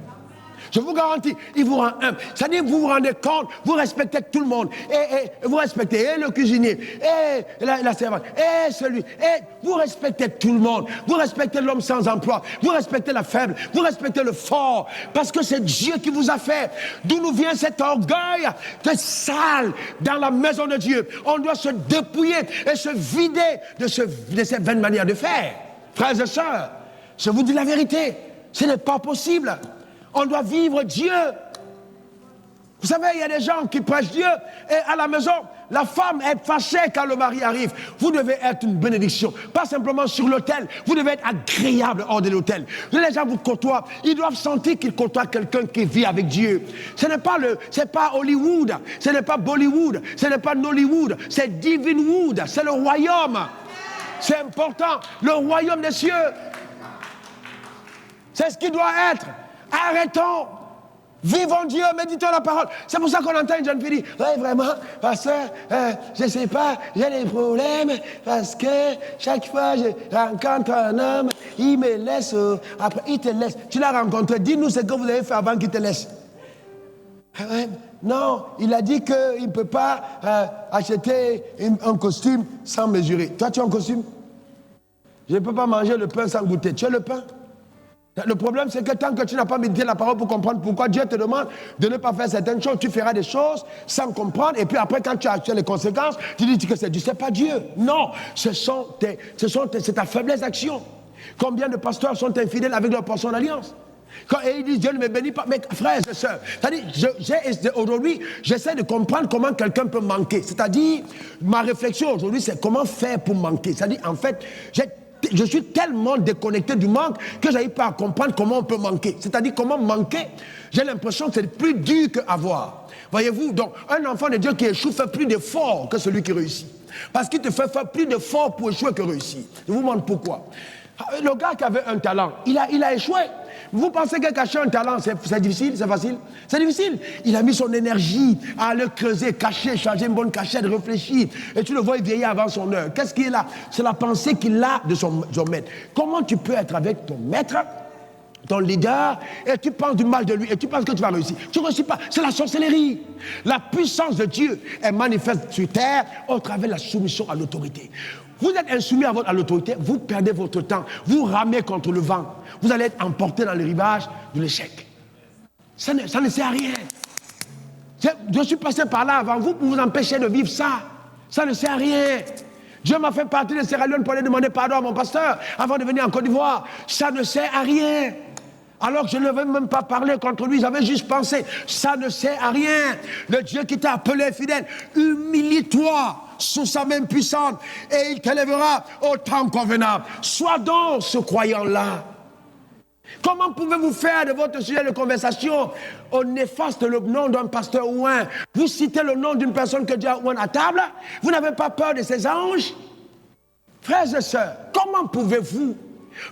Je vous garantis, il vous rend humble. C'est-à-dire que vous vous rendez compte, vous respectez tout le monde. Et vous respectez le cuisinier, et la servante, et celui. Et vous respectez tout le monde. Vous respectez l'homme sans emploi. Vous respectez la faible. Vous respectez le fort. Parce que c'est Dieu qui vous a fait. D'où nous vient cet orgueil de sale dans la maison de Dieu. On doit se dépouiller et se vider de cette vaine manière de faire. Frères et sœurs, je vous dis la vérité. Ce n'est pas possible. On doit vivre Dieu. Vous savez, il y a des gens qui prêchent Dieu et à la maison, la femme est fâchée quand le mari arrive. Vous devez être une bénédiction. Pas simplement sur l'autel. Vous devez être agréable hors de l'autel. Les gens vous côtoient. Ils doivent sentir qu'ils côtoient quelqu'un qui vit avec Dieu. C'est pas Hollywood. Ce n'est pas Bollywood. Ce n'est pas Nollywood. C'est Divinewood. C'est le royaume. C'est important. Le royaume des cieux. C'est ce qui doit être. Arrêtons, vivons Dieu, méditons la parole. C'est pour ça qu'on entend une jeune fille dire, oui vraiment, pasteur, je ne sais pas, j'ai des problèmes, parce que chaque fois je rencontre un homme, il me laisse, après il te laisse. Tu l'as rencontré, dis-nous ce que vous avez fait avant qu'il te laisse. Non, il a dit qu'il ne peut pas acheter un costume sans mesurer. Toi, tu as un costume? Je ne peux pas manger le pain sans goûter. Tu as le pain? Le problème, c'est que tant que tu n'as pas médité la parole pour comprendre pourquoi Dieu te demande de ne pas faire certaines choses, tu feras des choses sans comprendre. Et puis après, quand tu as les conséquences, tu dis que c'est Dieu. C'est pas Dieu. Non, c'est ta faiblesse d'action. Combien de pasteurs sont infidèles avec leur portion d'alliance? Et ils disent Dieu ne me bénit pas. Mais frères et sœurs, aujourd'hui, j'essaie de comprendre comment quelqu'un peut manquer. C'est-à-dire, ma réflexion aujourd'hui, c'est comment faire pour manquer. C'est-à-dire, en fait, je suis tellement déconnecté du manque que je n'arrive pas à comprendre comment on peut manquer. C'est-à-dire comment manquer, j'ai l'impression que c'est plus dur qu'avoir. Voyez-vous, donc un enfant de Dieu qui échoue fait plus d'efforts que celui qui réussit. Parce qu'il te fait faire plus d'efforts pour échouer que réussir. Je vous demande pourquoi. Le gars qui avait un talent, il a échoué. Vous pensez que cacher un talent, c'est difficile, c'est facile? C'est difficile. Il a mis son énergie à le creuser, cacher, changer une bonne cachette, réfléchir. Et tu le vois vieillir avant son heure. Qu'est-ce qu'il a? C'est la pensée qu'il a de son maître. Comment tu peux être avec ton maître, ton leader, et tu penses du mal de lui, et tu penses que tu vas réussir? Tu ne réussis pas. C'est la sorcellerie. La puissance de Dieu est manifeste sur terre au travers de la soumission à l'autorité. Vous êtes insoumis à l'autorité, vous perdez votre temps, vous ramez contre le vent. Vous allez être emporté dans le rivage de l'échec. Ça ne sert à rien. Je suis passé par là avant vous pour vous empêcher de vivre ça. Ça ne sert à rien. Dieu m'a fait partir de Sierra Leone pour aller demander pardon à mon pasteur avant de venir en Côte d'Ivoire. Ça ne sert à rien. Alors que je ne vais même pas parler contre lui, j'avais juste pensé, ça ne sert à rien. Le Dieu qui t'a appelé fidèle, humilie-toi sous sa main puissante et il t'élèvera au temps convenable. Sois donc ce croyant-là. Comment pouvez-vous faire de votre sujet de conversation, on efface le nom d'un pasteur ou un, vous citez le nom d'une personne que Dieu a oint à table, vous n'avez pas peur de ses anges? Frères et sœurs, comment pouvez-vous,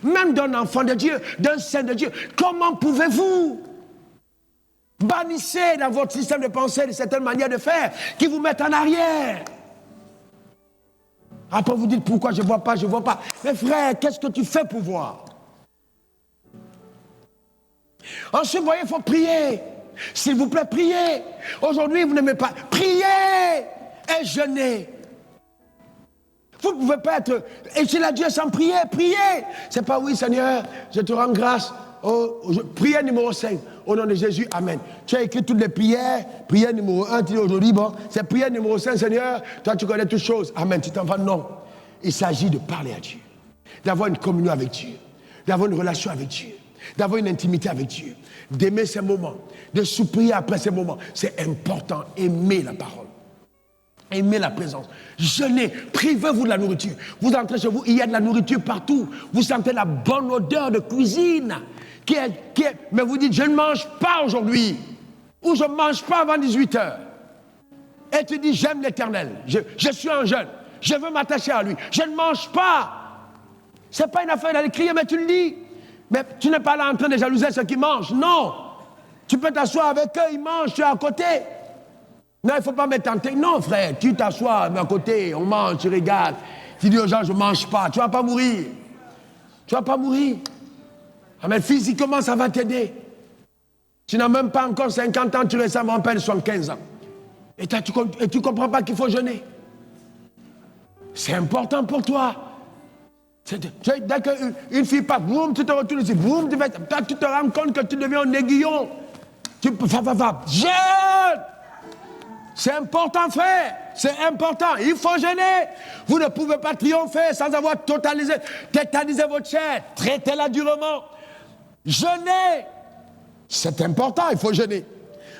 même d'un enfant de Dieu, d'un saint de Dieu, comment pouvez-vous bannissez dans votre système de pensée de certaines manières de faire qui vous mettent en arrière? Après vous dites pourquoi je ne vois pas, je ne vois pas. Mais frère, qu'est-ce que tu fais pour voir? Ensuite, vous voyez, il faut prier. S'il vous plaît, priez. Aujourd'hui, vous n'aimez pas. Priez et jeûnez. Vous ne pouvez pas être... Et s'il a Dieu sans prier, priez. C'est pas oui, Seigneur, je te rends grâce. Prière numéro 5. Au nom de Jésus, Amen. Tu as écrit toutes les prières. Prière numéro 1, tu dis aujourd'hui, bon, c'est prière numéro 5, Seigneur. Toi, tu connais toutes choses. Amen. Tu t'en vas. Non. Il s'agit de parler à Dieu. D'avoir une communion avec Dieu. D'avoir une relation avec Dieu. D'avoir une intimité avec Dieu, d'aimer ces moments, de supplier après ces moments. C'est important, aimer la parole, aimer la présence. Jeûnez, privez-vous de la nourriture. Vous entrez chez vous, il y a de la nourriture partout. Vous sentez la bonne odeur de cuisine. Mais vous dites, je ne mange pas aujourd'hui. Ou je ne mange pas avant 18h. Et tu dis, j'aime l'Éternel. Je suis en jeûne. Je veux m'attacher à lui. Je ne mange pas. Ce n'est pas une affaire d'aller crier, mais tu le dis. Mais tu n'es pas là en train de jalouser ceux qui mangent. Non. Tu peux t'asseoir avec eux, ils mangent, tu es à côté. Non, il ne faut pas me tenter. Non, frère, tu t'assois à côté, on mange, tu regardes. Tu dis aux gens, je ne mange pas. Tu ne vas pas mourir. Tu ne vas pas mourir. Ah, mais physiquement, ça va t'aider. Tu n'as même pas encore 50 ans, tu ressembles à un père de 75 ans. Et tu ne comprends pas qu'il faut jeûner. C'est important pour toi. Dès qu'une fille part, boum, tu te retournes ici, boum, tu te rends compte que tu deviens un aiguillon. Jeûne! C'est important, frère. C'est important. Il faut jeûner. Vous ne pouvez pas triompher sans avoir tétanisé votre chair. Traitez-la durement. Jeûnez. C'est important, il faut jeûner.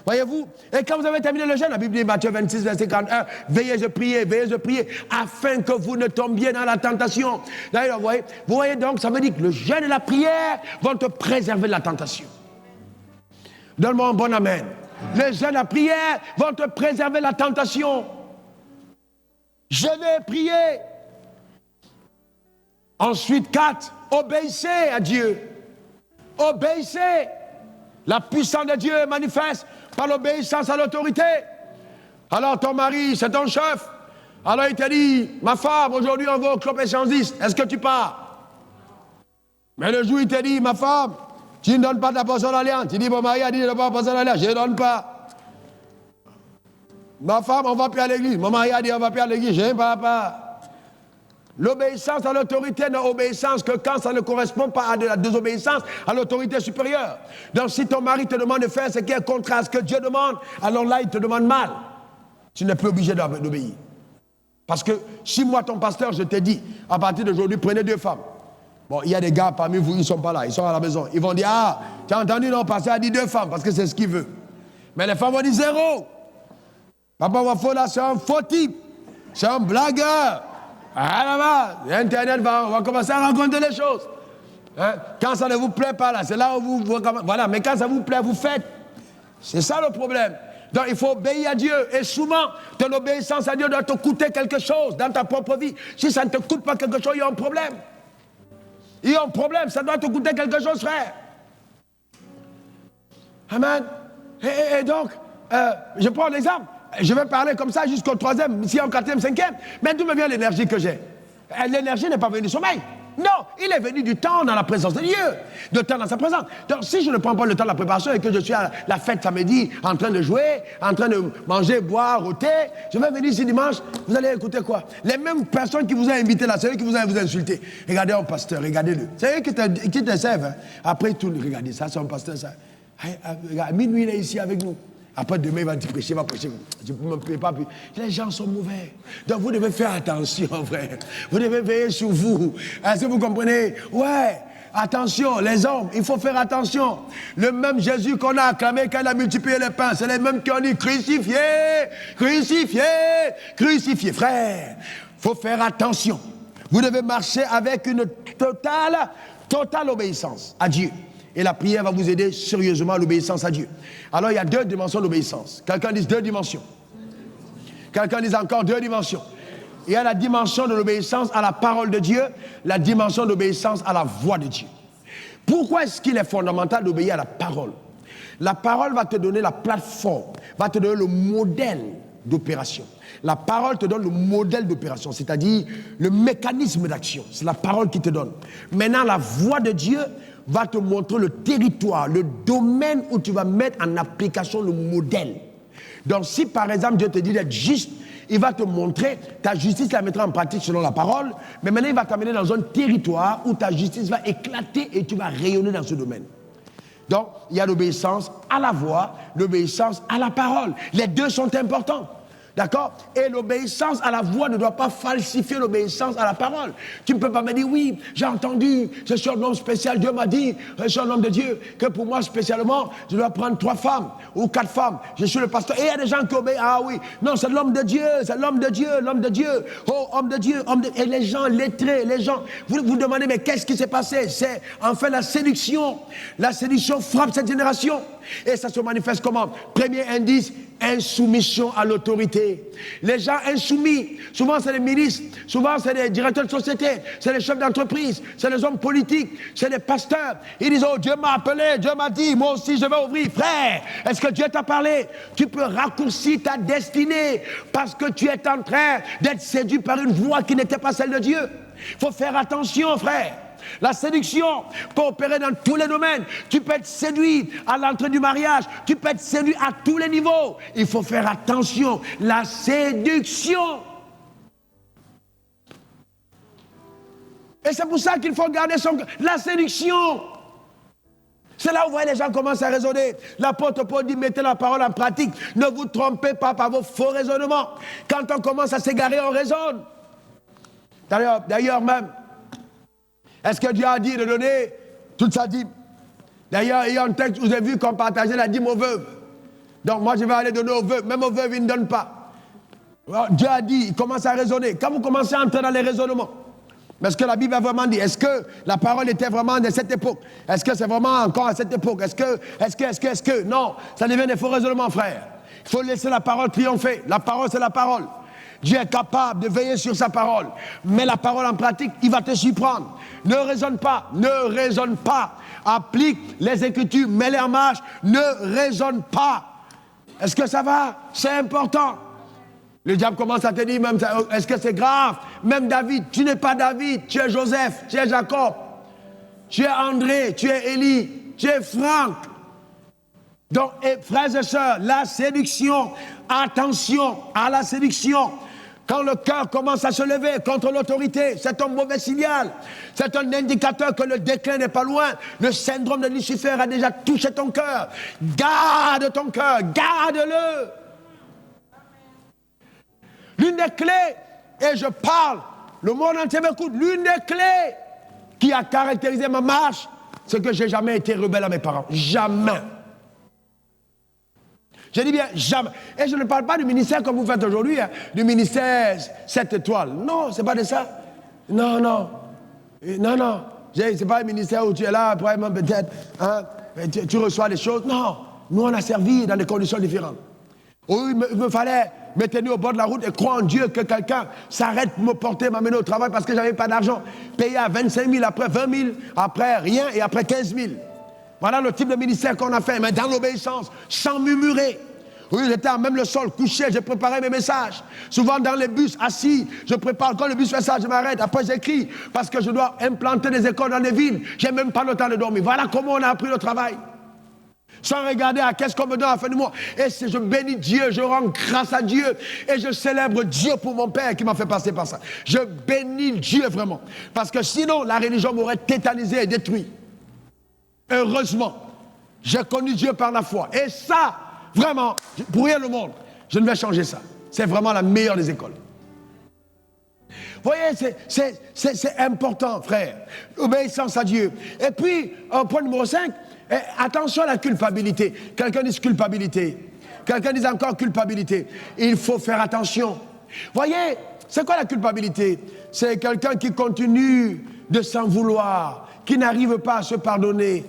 Voyez-vous? Et quand vous avez terminé le jeûne, la Bible dit, Matthieu 26, verset 41, veillez de prier, afin que vous ne tombiez dans la tentation. D'ailleurs, vous voyez donc, ça veut dire que le jeûne et la prière vont te préserver de la tentation. Donne-moi un bon amen. Le jeûne et la prière vont te préserver de la tentation. Jeûnez, priez. Ensuite, 4, obéissez à Dieu. Obéissez. La puissance de Dieu est manifeste par l'obéissance à l'autorité. Alors ton mari, c'est ton chef. Alors il te dit, ma femme, aujourd'hui on va au club échangiste. Est-ce que tu pars? Mais le jour il te dit, ma femme, tu ne donnes pas ta portion d'alliance. Tu dis, mon mari a dit de ne pas portion d'alliance. Je ne donne pas. Ma femme, on ne va plus à l'église. Mon mari a dit, on ne va plus à l'église. Je ne pars pas. L'obéissance à l'autorité n'est obéissance que quand ça ne correspond pas à de la désobéissance à l'autorité supérieure. Donc si ton mari te demande de faire ce qui est contraire à ce que Dieu demande, alors là il te demande mal. Tu n'es plus obligé d'obéir. Parce que si moi ton pasteur je t'ai dit, à partir d'aujourd'hui prenez 2 femmes. Bon, il y a des gars parmi vous, ils ne sont pas là, ils sont à la maison. Ils vont dire, ah, tu as entendu, non, pasteur a dit 2 femmes parce que c'est ce qu'il veut. Mais les femmes vont dire 0. Papa Wafo là, c'est un faux type. C'est un blagueur. Ah là-bas, Internet on va commencer à raconter les choses. Hein? Quand ça ne vous plaît pas là, c'est là où vous... Voilà, mais quand ça vous plaît, vous faites. C'est ça le problème. Donc il faut obéir à Dieu. Et souvent, ton obéissance à Dieu doit te coûter quelque chose dans ta propre vie. Si ça ne te coûte pas quelque chose, il y a un problème. Il y a un problème, ça doit te coûter quelque chose, frère. Amen. Et donc, je prends l'exemple. Je vais parler comme ça jusqu'au 3e, ici en 4e, 5e. Mais d'où me vient l'énergie que j'ai? L'énergie n'est pas venue du sommeil. Non, il est venu du temps dans la présence de Dieu, du temps dans sa présence. Donc si je ne prends pas le temps de la préparation et que je suis à la fête samedi, en train de jouer, en train de manger, boire, ôter, je vais venir ici dimanche, vous allez écouter quoi? Les mêmes personnes qui vous ont invité là, c'est eux qui vous ont insulté. Regardez un pasteur, regardez-le. C'est eux qui te servent. Hein. Après tout, regardez, ça c'est un pasteur, ça. À minuit, il est ici avec nous. Après, demain, il va te prêcher, il va prêcher. Je ne me plais pas plus. Les gens sont mauvais. Donc, vous devez faire attention, frère. Vous devez veiller sur vous. Est-ce que vous comprenez? Ouais. Attention, les hommes, il faut faire attention. Le même Jésus qu'on a acclamé quand il a multiplié les pains, c'est les mêmes qui ont dit crucifié, crucifié, crucifié. Frère, il faut faire attention. Vous devez marcher avec une totale obéissance à Dieu. Et la prière va vous aider sérieusement à l'obéissance à Dieu. Alors il y a 2 dimensions d'obéissance. Quelqu'un dit 2 dimensions. Quelqu'un dit encore 2 dimensions. Il y a la dimension de l'obéissance à la parole de Dieu, la dimension d'obéissance à la voix de Dieu. Pourquoi est-ce qu'il est fondamental d'obéir à la parole? La parole va te donner la plateforme, va te donner le modèle d'opération. La parole te donne le modèle d'opération, c'est-à-dire le mécanisme d'action. C'est la parole qui te donne. Maintenant, la voix de Dieu va te montrer le territoire, le domaine où tu vas mettre en application le modèle. Donc si par exemple Dieu te dit d'être juste, il va te montrer, ta justice la mettra en pratique selon la parole, mais maintenant il va t'amener dans un territoire où ta justice va éclater et tu vas rayonner dans ce domaine. Donc il y a l'obéissance à la voix, l'obéissance à la parole. Les 2 sont importants. D'accord? Et l'obéissance à la voix ne doit pas falsifier l'obéissance à la parole. Tu ne peux pas me dire, oui, j'ai entendu, je suis un homme spécial, Dieu m'a dit, je suis un homme de Dieu, que pour moi spécialement, je dois prendre 3 femmes ou 4 femmes. Je suis le pasteur. Et il y a des gens qui obéissent, ah oui, non, c'est l'homme de Dieu, c'est l'homme de Dieu, l'homme de Dieu. Oh, homme de Dieu, homme de... Et les gens lettrés, les gens, vous vous demandez, mais qu'est-ce qui s'est passé? C'est en fait la séduction. La séduction frappe cette génération. Et ça se manifeste comment? Premier indice, insoumission à l'autorité. Les gens insoumis, souvent c'est les ministres, souvent c'est les directeurs de société, c'est les chefs d'entreprise, c'est les hommes politiques, c'est les pasteurs. Ils disent, oh Dieu m'a appelé, Dieu m'a dit, moi aussi je vais ouvrir. Frère, est-ce que Dieu t'a parlé? Tu peux raccourcir ta destinée parce que tu es en train d'être séduit par une voix qui n'était pas celle de Dieu. Il faut faire attention, frère. La séduction peut opérer dans tous les domaines. Tu peux être séduit à l'entrée du mariage. Tu peux être séduit à tous les niveaux. Il faut faire attention. La séduction. Et c'est pour ça qu'il faut garder son... La séduction. C'est là où vous voyez les gens commencent à raisonner. L'apôtre Paul dit, mettez la parole en pratique. Ne vous trompez pas par vos faux raisonnements. Quand on commence à s'égarer, on raisonne. D'ailleurs même, est-ce que Dieu a dit de donner toute sa dîme? D'ailleurs, il y a un texte où vous avez vu qu'on partageait la dîme aux veuves. Donc moi, je vais aller donner aux veuves. Même aux veuves, ils ne donnent pas. Alors, Dieu a dit, il commence à raisonner. Quand vous commencez à entrer dans les raisonnements, est-ce que la Bible a vraiment dit? Est-ce que la parole était vraiment de cette époque? Est-ce que c'est vraiment encore à cette époque? Est-ce que? Non, ça devient des faux raisonnements, frère. Il faut laisser la parole triompher. La parole, c'est la parole. Dieu est capable de veiller sur sa parole. Mais la parole en pratique, il va te surprendre. Ne raisonne pas, ne raisonne pas. Applique les Écritures, mets-les en marche. Ne raisonne pas. Est-ce que ça va? C'est important. Le diable commence à te dire, même, est-ce que c'est grave? Même David, tu n'es pas David, tu es Joseph, tu es Jacob, tu es André, tu es Élie, tu es Franck. Donc, frères et sœurs, la séduction, attention à la séduction. Quand le cœur commence à se lever contre l'autorité, c'est un mauvais signal. C'est un indicateur que le déclin n'est pas loin. Le syndrome de Lucifer a déjà touché ton cœur. Garde ton cœur, garde-le. L'une des clés, et je parle, le monde entier m'écoute, l'une des clés qui a caractérisé ma marche, c'est que je n'ai jamais été rebelle à mes parents. Jamais. Je dis bien jamais. Et je ne parle pas du ministère comme vous faites aujourd'hui, hein, du ministère 7 étoiles. Non, c'est pas de ça. Non, non. Non, non. C'est pas un ministère où tu es là, probablement peut-être, hein, tu reçois des choses. Non. Nous, on a servi dans des conditions différentes. Ou il me fallait me tenir au bord de la route et croire en Dieu que quelqu'un s'arrête pour me porter, m'amener au travail parce que je n'avais pas d'argent. Payer à 25 000, après 20 000, après rien et après 15 000. Voilà le type de ministère qu'on a fait, mais dans l'obéissance, sans murmurer. Oui, j'étais à même le sol, couché, j'ai préparé mes messages. Souvent dans les bus, assis, je prépare. Quand le bus fait ça, je m'arrête. Après, j'écris parce que je dois implanter des écoles dans les villes. Je n'ai même pas le temps de dormir. Voilà comment on a appris le travail. Sans regarder à qu'est-ce qu'on me donne à la fin du mois. Et je bénis Dieu, je rends grâce à Dieu. Et je célèbre Dieu pour mon Père qui m'a fait passer par ça. Je bénis Dieu vraiment. Parce que sinon, la religion m'aurait tétanisé et détruit. Heureusement, j'ai connu Dieu par la foi. Et ça, vraiment, pour rien au monde, je ne vais changer ça. C'est vraiment la meilleure des écoles. Vous voyez, c'est important, frère. Obéissance à Dieu. Et puis, point numéro 5, attention à la culpabilité. Quelqu'un dit culpabilité. Quelqu'un dit encore culpabilité. Il faut faire attention. Vous voyez, c'est quoi la culpabilité? C'est quelqu'un qui continue de s'en vouloir, qui n'arrive pas à se pardonner,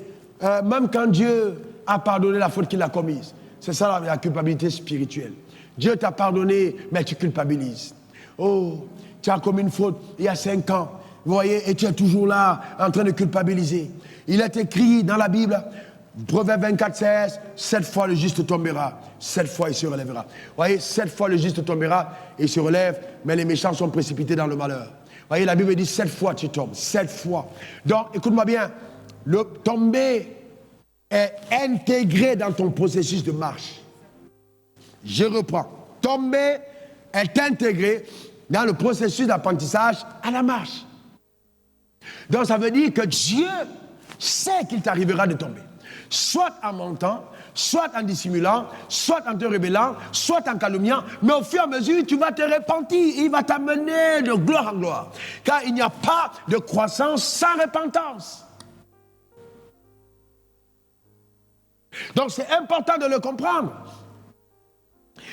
même quand Dieu a pardonné la faute qu'il a commise. C'est ça la culpabilité spirituelle. Dieu t'a pardonné, mais tu culpabilises. Oh, tu as commis une faute il y a 5 ans, vous voyez, et tu es toujours là en train de culpabiliser. Il est écrit dans la Bible, Proverbe 24, 16, 7 fois le juste tombera, 7 fois il se relèvera. Vous voyez, 7 fois le juste tombera et il se relève, mais les méchants sont précipités dans le malheur. Vous voyez, la Bible dit 7 fois tu tombes, 7 fois. Donc, écoute-moi bien, le tomber est intégré dans ton processus de marche. Je reprends. Tomber est intégré dans le processus d'apprentissage à la marche. Donc ça veut dire que Dieu sait qu'il t'arrivera de tomber. Soit en mentant, soit en dissimulant, soit en te rebellant, soit en calomniant, mais au fur et à mesure, tu vas te repentir. Il va t'amener de gloire en gloire. Car il n'y a pas de croissance sans repentance. Donc c'est important de le comprendre.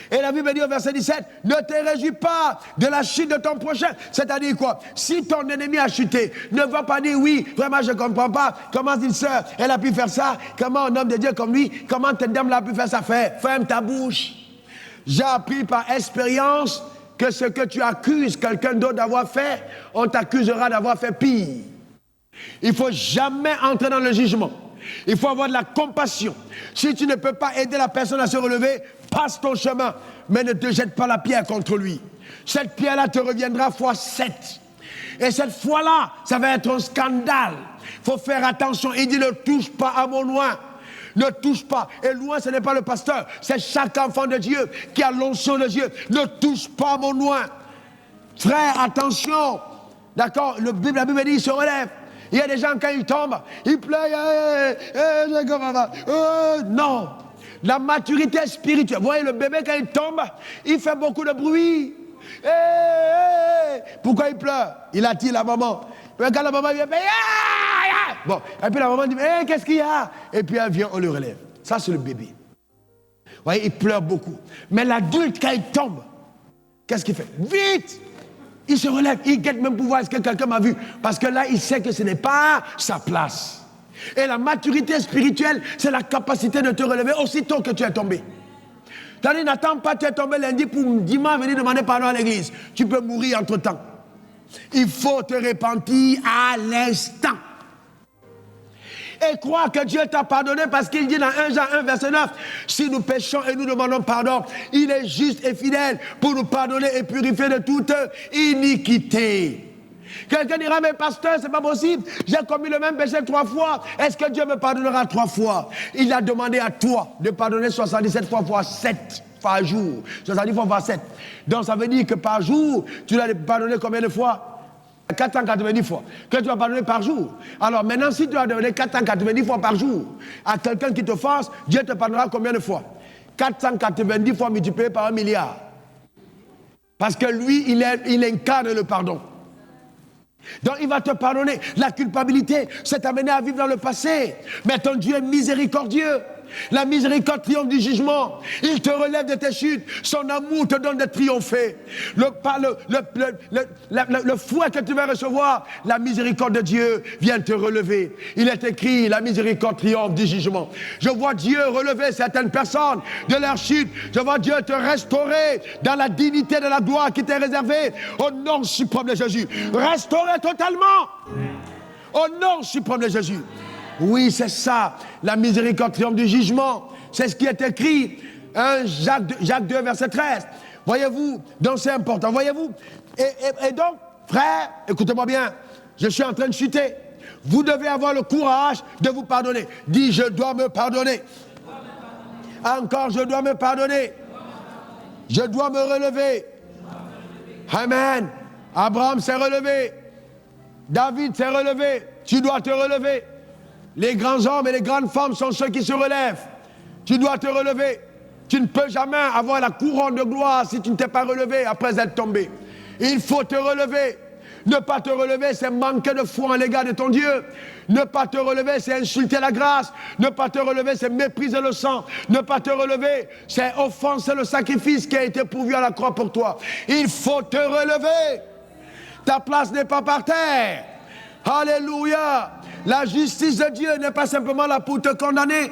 Et la Bible dit au verset 17, ne te réjouis pas de la chute de ton prochain. C'est-à-dire quoi? Si ton ennemi a chuté, ne va pas dire oui, vraiment je ne comprends pas comment une sœur, elle a pu faire ça, comment un homme de Dieu comme lui, comment cette dame a pu faire ça. Ferme ta bouche. J'ai appris par expérience que ce que tu accuses quelqu'un d'autre d'avoir fait, on t'accusera d'avoir fait pire. Il ne faut jamais entrer dans le jugement. Il faut avoir de la compassion. Si tu ne peux pas aider la personne à se relever, passe ton chemin, mais ne te jette pas la pierre contre lui. Cette pierre-là te reviendra fois 7. Et cette fois-là, ça va être un scandale. Il faut faire attention. Il dit, ne touche pas à mon loin. Ne touche pas. Et loin, ce n'est pas le pasteur. C'est chaque enfant de Dieu qui a l'onction de Dieu. Ne touche pas à mon loin. Frère, attention. D'accord? La Bible dit, il se relève. Il y a des gens, quand ils tombent, ils pleurent. Non. La maturité spirituelle. Vous voyez, le bébé, quand il tombe, il fait beaucoup de bruit. Pourquoi il pleure? Il attire la maman. Quand la maman vient, bon, et puis la maman dit, qu'est-ce qu'il y a? Et puis elle vient, on le relève. Ça, c'est le bébé. Vous voyez, il pleure beaucoup. Mais l'adulte, quand il tombe, qu'est-ce qu'il fait? Vite! Il se relève, il guette même pour voir est-ce que quelqu'un m'a vu. Parce que là, il sait que ce n'est pas sa place. Et la maturité spirituelle, c'est la capacité de te relever aussitôt que tu es tombé. C'est-à-dire, n'attends pas, tu es tombé lundi pour dimanche venir demander pardon à l'église. Tu peux mourir entre-temps. Il faut te repentir à l'instant. Et croire que Dieu t'a pardonné parce qu'il dit dans 1 Jean 1, verset 9, si nous péchons et nous demandons pardon, il est juste et fidèle pour nous pardonner et purifier de toute iniquité. Quelqu'un dira, mais pasteur, c'est pas possible, j'ai commis le même péché 3 fois, est-ce que Dieu me pardonnera 3 fois? Il a demandé à toi de pardonner 77 fois 7 par jour, 70 fois 7. Donc ça veut dire que par jour, tu dois pardonner combien de fois? 490 fois que tu vas pardonner par jour. Alors maintenant, si tu vas donner 490 fois par jour à quelqu'un qui te force, Dieu te pardonnera combien de fois? 490 fois multiplié par 1 milliard. Parce que lui, il incarne le pardon. Donc il va te pardonner. La culpabilité, c'est t'amener à vivre dans le passé. Mais ton Dieu est miséricordieux. La miséricorde triomphe du jugement. Il te relève de tes chutes. Son amour te donne de triompher. Le fouet que tu vas recevoir, la miséricorde de Dieu vient te relever. Il est écrit, la miséricorde triomphe du jugement. Je vois Dieu relever certaines personnes de leur chute. Je vois Dieu te restaurer dans la dignité de la gloire qui t'est réservée au nom suprême de Jésus. Restaurer totalement au nom suprême de Jésus. Oui, c'est ça, la miséricorde triomphe du jugement. C'est ce qui est écrit, hein, Jacques 2, verset 13. Voyez-vous, donc c'est important, voyez-vous. Et donc, frère, écoutez-moi bien, je suis en train de chuter. Vous devez avoir le courage de vous pardonner. Dis, je dois me pardonner. Encore, je dois me pardonner. Je dois me relever. Amen. Abraham s'est relevé. David s'est relevé. Tu dois te relever. Les grands hommes et les grandes femmes sont ceux qui se relèvent. Tu dois te relever. Tu ne peux jamais avoir la couronne de gloire si tu ne t'es pas relevé après être tombé. Il faut te relever. Ne pas te relever, c'est manquer de foi en l'égard de ton Dieu. Ne pas te relever, c'est insulter la grâce. Ne pas te relever, c'est mépriser le sang. Ne pas te relever, c'est offenser le sacrifice qui a été pourvu à la croix pour toi. Il faut te relever. Ta place n'est pas par terre. Alléluia. La justice de Dieu n'est pas simplement là pour te condamner,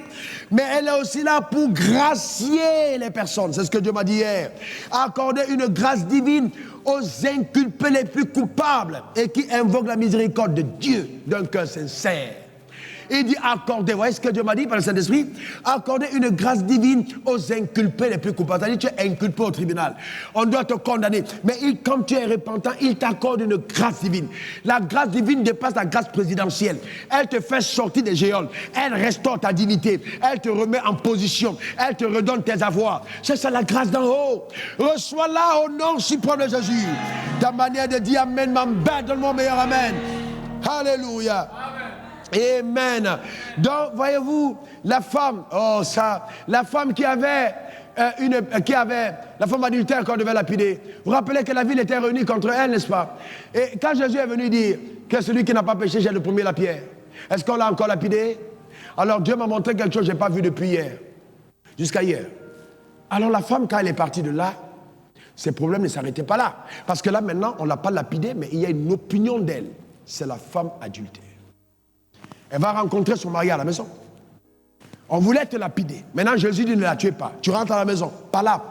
mais elle est aussi là pour gracier les personnes. C'est ce que Dieu m'a dit hier. Accorder une grâce divine aux inculpés les plus coupables et qui invoquent la miséricorde de Dieu d'un cœur sincère. Il dit accorder, vous voyez ce que Dieu m'a dit par le Saint-Esprit? Accorder une grâce divine aux inculpés les plus coupables. C'est-à-dire tu es inculpé au tribunal. On doit te condamner. Mais comme tu es repentant, il t'accorde une grâce divine. La grâce divine dépasse la grâce présidentielle. Elle te fait sortir des géoles. Elle restaure ta dignité. Elle te remet en position. Elle te redonne tes avoirs. C'est ça la grâce d'en haut. Reçois-la au nom suprême de Jésus. Ta manière de dire Amen m'embête, donne-moi meilleur Amen. Alléluia. Amen. Donc, voyez-vous, la femme, la femme qui avait la femme adultère qu'on devait lapider. Vous vous rappelez que la ville était réunie contre elle, n'est-ce pas? Et quand Jésus est venu dire que celui qui n'a pas péché jette le premier la pierre, est-ce qu'on l'a encore lapidé? Alors Dieu m'a montré quelque chose que je n'ai pas vu depuis hier, jusqu'à hier. Alors la femme, quand elle est partie de là, ses problèmes ne s'arrêtaient pas là. Parce que là, maintenant, on ne l'a pas lapidée, mais il y a une opinion d'elle. C'est la femme adultère. Elle va rencontrer son mari à la maison. On voulait te lapider. Maintenant, Jésus dit ne la tuez pas. Tu rentres à la maison. Pas là.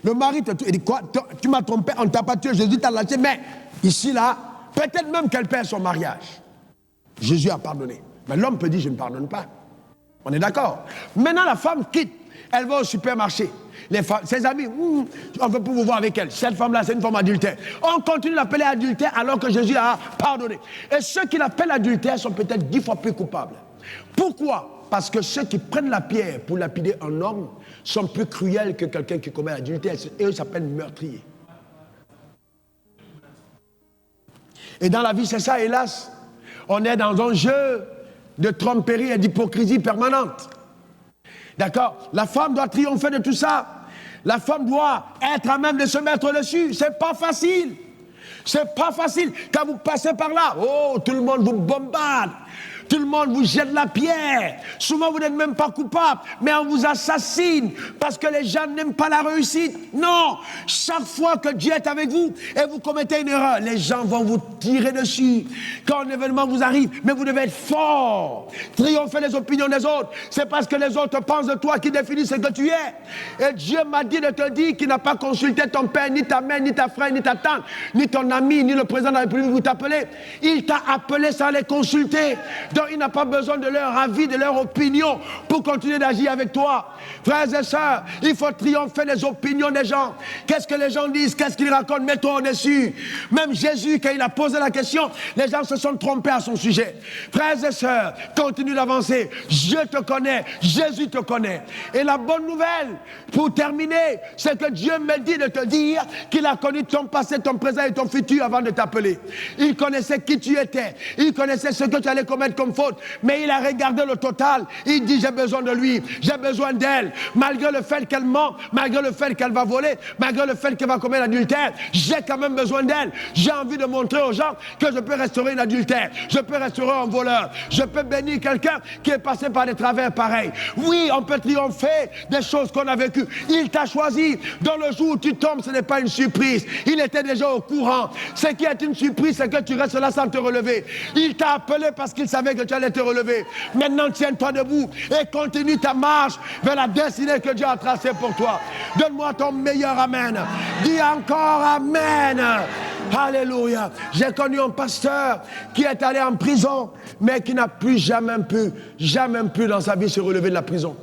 Le mari te tue. Il dit quoi? Tu m'as trompé, on ne t'a pas tué. Jésus t'a lâché. Mais ici, là, peut-être même qu'elle perd son mariage. Jésus a pardonné. Mais l'homme peut dire je ne pardonne pas. On est d'accord. Maintenant, la femme quitte. Elle va au supermarché. Ses amis, on veut pas vous voir avec elle. Cette femme-là, c'est une femme adultère. On continue de l'appeler adultère alors que Jésus a pardonné. Et ceux qui l'appellent adultère sont peut-être 10 fois plus coupables. Pourquoi? Parce que ceux qui prennent la pierre pour lapider un homme sont plus cruels que quelqu'un qui commet l'adultère. Et eux s'appellent meurtriers. Et dans la vie, c'est ça, hélas. On est dans un jeu de tromperie et d'hypocrisie permanente. D'accord? La femme doit triompher de tout ça. La femme doit être à même de se mettre dessus. C'est pas facile. C'est pas facile. Quand vous passez par là, tout le monde vous bombarde. Tout le monde vous jette la pierre. Souvent, vous n'êtes même pas coupable, mais on vous assassine parce que les gens n'aiment pas la réussite. Non, chaque fois que Dieu est avec vous et vous commettez une erreur, les gens vont vous tirer dessus. Quand un événement vous arrive, mais vous devez être fort. Triompher les opinions des autres. C'est parce que les autres pensent de toi qui définit ce que tu es. Et Dieu m'a dit de te dire qu'il n'a pas consulté ton père, ni ta mère, ni ta frère, ni ta tante, ni ton ami, ni le président de la République vous t'appelez. Il t'a appelé sans les consulter. Donc, il n'a pas besoin de leur avis, de leur opinion pour continuer d'agir avec toi. Frères et sœurs, il faut triompher des opinions des gens. Qu'est-ce que les gens disent? Qu'est-ce qu'ils racontent? Mets-toi au-dessus. Même Jésus, quand il a posé la question, les gens se sont trompés à son sujet. Frères et sœurs, continue d'avancer. Dieu te connaît. Jésus te connaît. Et la bonne nouvelle, pour terminer, c'est que Dieu me dit de te dire qu'il a connu ton passé, ton présent et ton futur avant de t'appeler. Il connaissait qui tu étais. Il connaissait ce que tu allais commettre comme comme faute. Mais il a regardé le total. Il dit, j'ai besoin de lui, j'ai besoin d'elle. Malgré le fait qu'elle ment, malgré le fait qu'elle va voler, malgré le fait qu'elle va commettre l'adultère, j'ai quand même besoin d'elle. J'ai envie de montrer aux gens que je peux restaurer une adultère, je peux restaurer un voleur, je peux bénir quelqu'un qui est passé par des travers pareils. Oui, on peut triompher des choses qu'on a vécues. Il t'a choisi. Dans le jour où tu tombes, ce n'est pas une surprise. Il était déjà au courant. Ce qui est une surprise, c'est que tu restes là sans te relever. Il t'a appelé parce qu'il savait que tu allais te relever. Maintenant, tiens-toi debout et continue ta marche vers la destinée que Dieu a tracée pour toi. Donne-moi ton meilleur amen. Dis encore amen. Alléluia. J'ai connu un pasteur qui est allé en prison, mais qui n'a plus jamais pu dans sa vie se relever de la prison.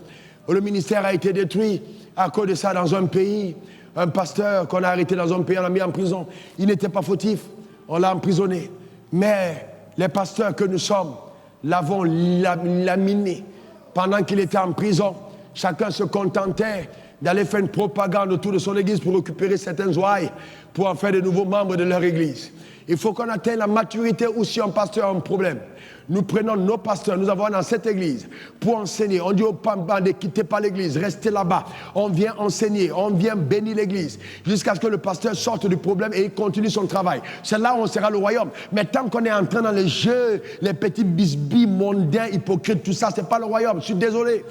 Le ministère a été détruit à cause de ça dans un pays. Un pasteur qu'on a arrêté dans un pays, on l'a mis en prison. Il n'était pas fautif, on l'a emprisonné. Mais les pasteurs que nous sommes l'avons laminé. Pendant qu'il était en prison, chacun se contentait d'aller faire une propagande autour de son église pour récupérer certaines ouailles, pour en faire de nouveaux membres de leur église. Il faut qu'on atteigne la maturité où si un pasteur a un problème. Nous prenons nos pasteurs, nous avons dans cette église pour enseigner. On dit aux pambas ne quittez pas l'église, restez là-bas. On vient enseigner, on vient bénir l'église jusqu'à ce que le pasteur sorte du problème et il continue son travail. C'est là où on sera le royaume. Mais tant qu'on est entré dans les jeux, les petits bisbis mondains, hypocrites, tout ça, c'est pas le royaume. Je suis désolé.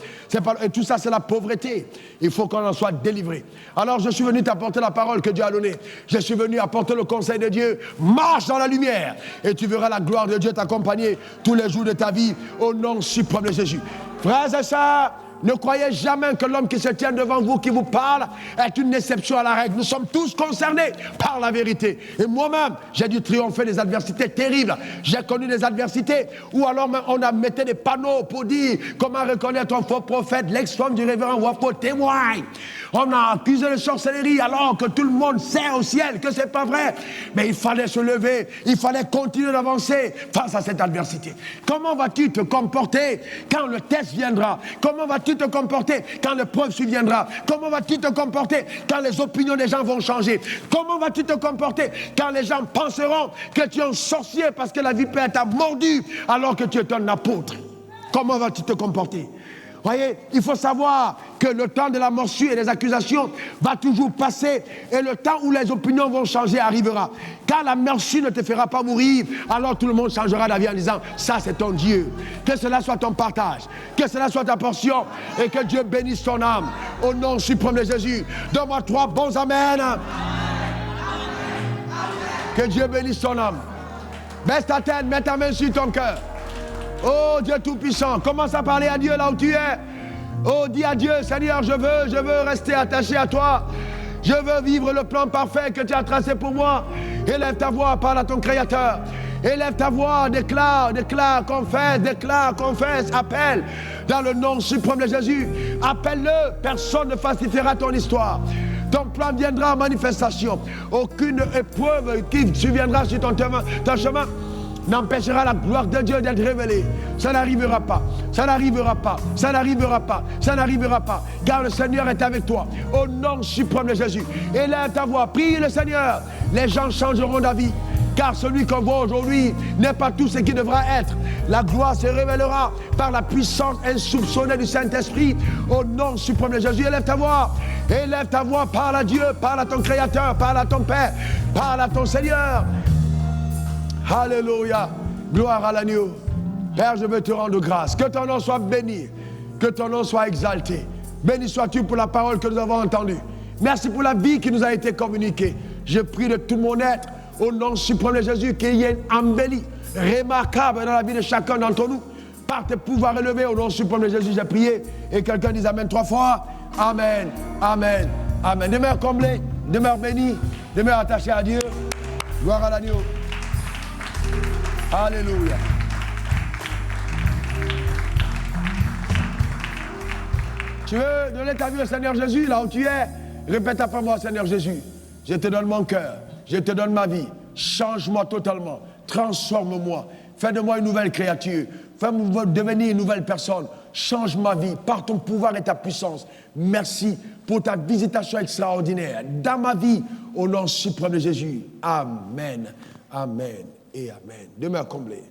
Et tout ça, c'est la pauvreté. Il faut qu'on en soit délivré. Alors, je suis venu t'apporter la parole que Dieu a donnée. Je suis venu apporter le conseil de Dieu. Marche dans la lumière et tu verras la gloire de Dieu t'accompagner tous les jours de ta vie, au nom suprême de Jésus. Frères et sœurs, ne croyez jamais que l'homme qui se tient devant vous, qui vous parle, est une exception à la règle. Nous sommes tous concernés par la vérité. Et moi-même, j'ai dû triompher des adversités terribles. J'ai connu des adversités où alors on a mis des panneaux pour dire comment reconnaître un faux prophète, l'ex-femme du révérend ou un faux témoin. On a accusé de sorcellerie alors que tout le monde sait au ciel que c'est pas vrai. Mais il fallait se lever, il fallait continuer d'avancer face à cette adversité. Comment vas-tu te comporter quand le test viendra? Comment vas-tu te comporter quand l'épreuve surviendra? Comment vas-tu te comporter quand les opinions des gens vont changer? Comment vas-tu te comporter quand les gens penseront que tu es un sorcier parce que la vipère t'a mordu alors que tu es un apôtre? Comment vas-tu te comporter? Voyez, il faut savoir que le temps de la morsure et des accusations va toujours passer et le temps où les opinions vont changer arrivera. Quand la morsure ne te fera pas mourir, alors tout le monde changera d'avis en disant ça c'est ton Dieu. Que cela soit ton partage, que cela soit ta portion et que Dieu bénisse ton âme. Au nom suprême de Jésus, donne-moi 3 bons amen. Que Dieu bénisse ton âme. Baisse ta tête, mets ta main sur ton cœur. Oh Dieu Tout-Puissant, commence à parler à Dieu là où tu es. Oh, dis à Dieu, Seigneur, je veux rester attaché à toi. Je veux vivre le plan parfait que tu as tracé pour moi. Élève ta voix, parle à ton Créateur. Élève ta voix, déclare, confesse, appelle. Dans le nom suprême de Jésus, appelle-le. Personne ne falsifiera ton histoire. Ton plan viendra en manifestation. Aucune épreuve qui surviendra sur ton chemin n'empêchera la gloire de Dieu d'être révélée. Ça n'arrivera pas, ça n'arrivera pas, ça n'arrivera pas, ça n'arrivera pas, car le Seigneur est avec toi. Au nom suprême de Jésus, élève ta voix, prie le Seigneur. Les gens changeront d'avis, car celui qu'on voit aujourd'hui n'est pas tout ce qui devra être. La gloire se révélera par la puissance insoupçonnée du Saint-Esprit. Au nom suprême de Jésus, élève ta voix, parle à Dieu, parle à ton Créateur, parle à ton Père, parle à ton Seigneur. Alléluia, gloire à l'agneau. Père, je veux te rendre grâce. Que ton nom soit béni, que ton nom soit exalté. Béni sois-tu pour la parole que nous avons entendue. Merci pour la vie qui nous a été communiquée. Je prie de tout mon être, au nom suprême de Jésus, qu'il y ait une embellie remarquable dans la vie de chacun d'entre nous. Par tes pouvoirs élevés, au nom suprême de Jésus, j'ai prié. Et quelqu'un dise Amen 3 fois. Amen, Amen, Amen. Demeure comblé, demeure béni, demeure attaché à Dieu. Gloire à l'agneau. Alléluia. Tu veux donner ta vie au Seigneur Jésus, là où tu es? Répète après moi, Seigneur Jésus. Je te donne mon cœur, je te donne ma vie. Change-moi totalement, transforme-moi. Fais de moi une nouvelle créature. Fais-moi devenir une nouvelle personne. Change ma vie par ton pouvoir et ta puissance. Merci pour ta visitation extraordinaire dans ma vie, au nom suprême de Jésus. Amen, Amen et Amen. Demeure comblé.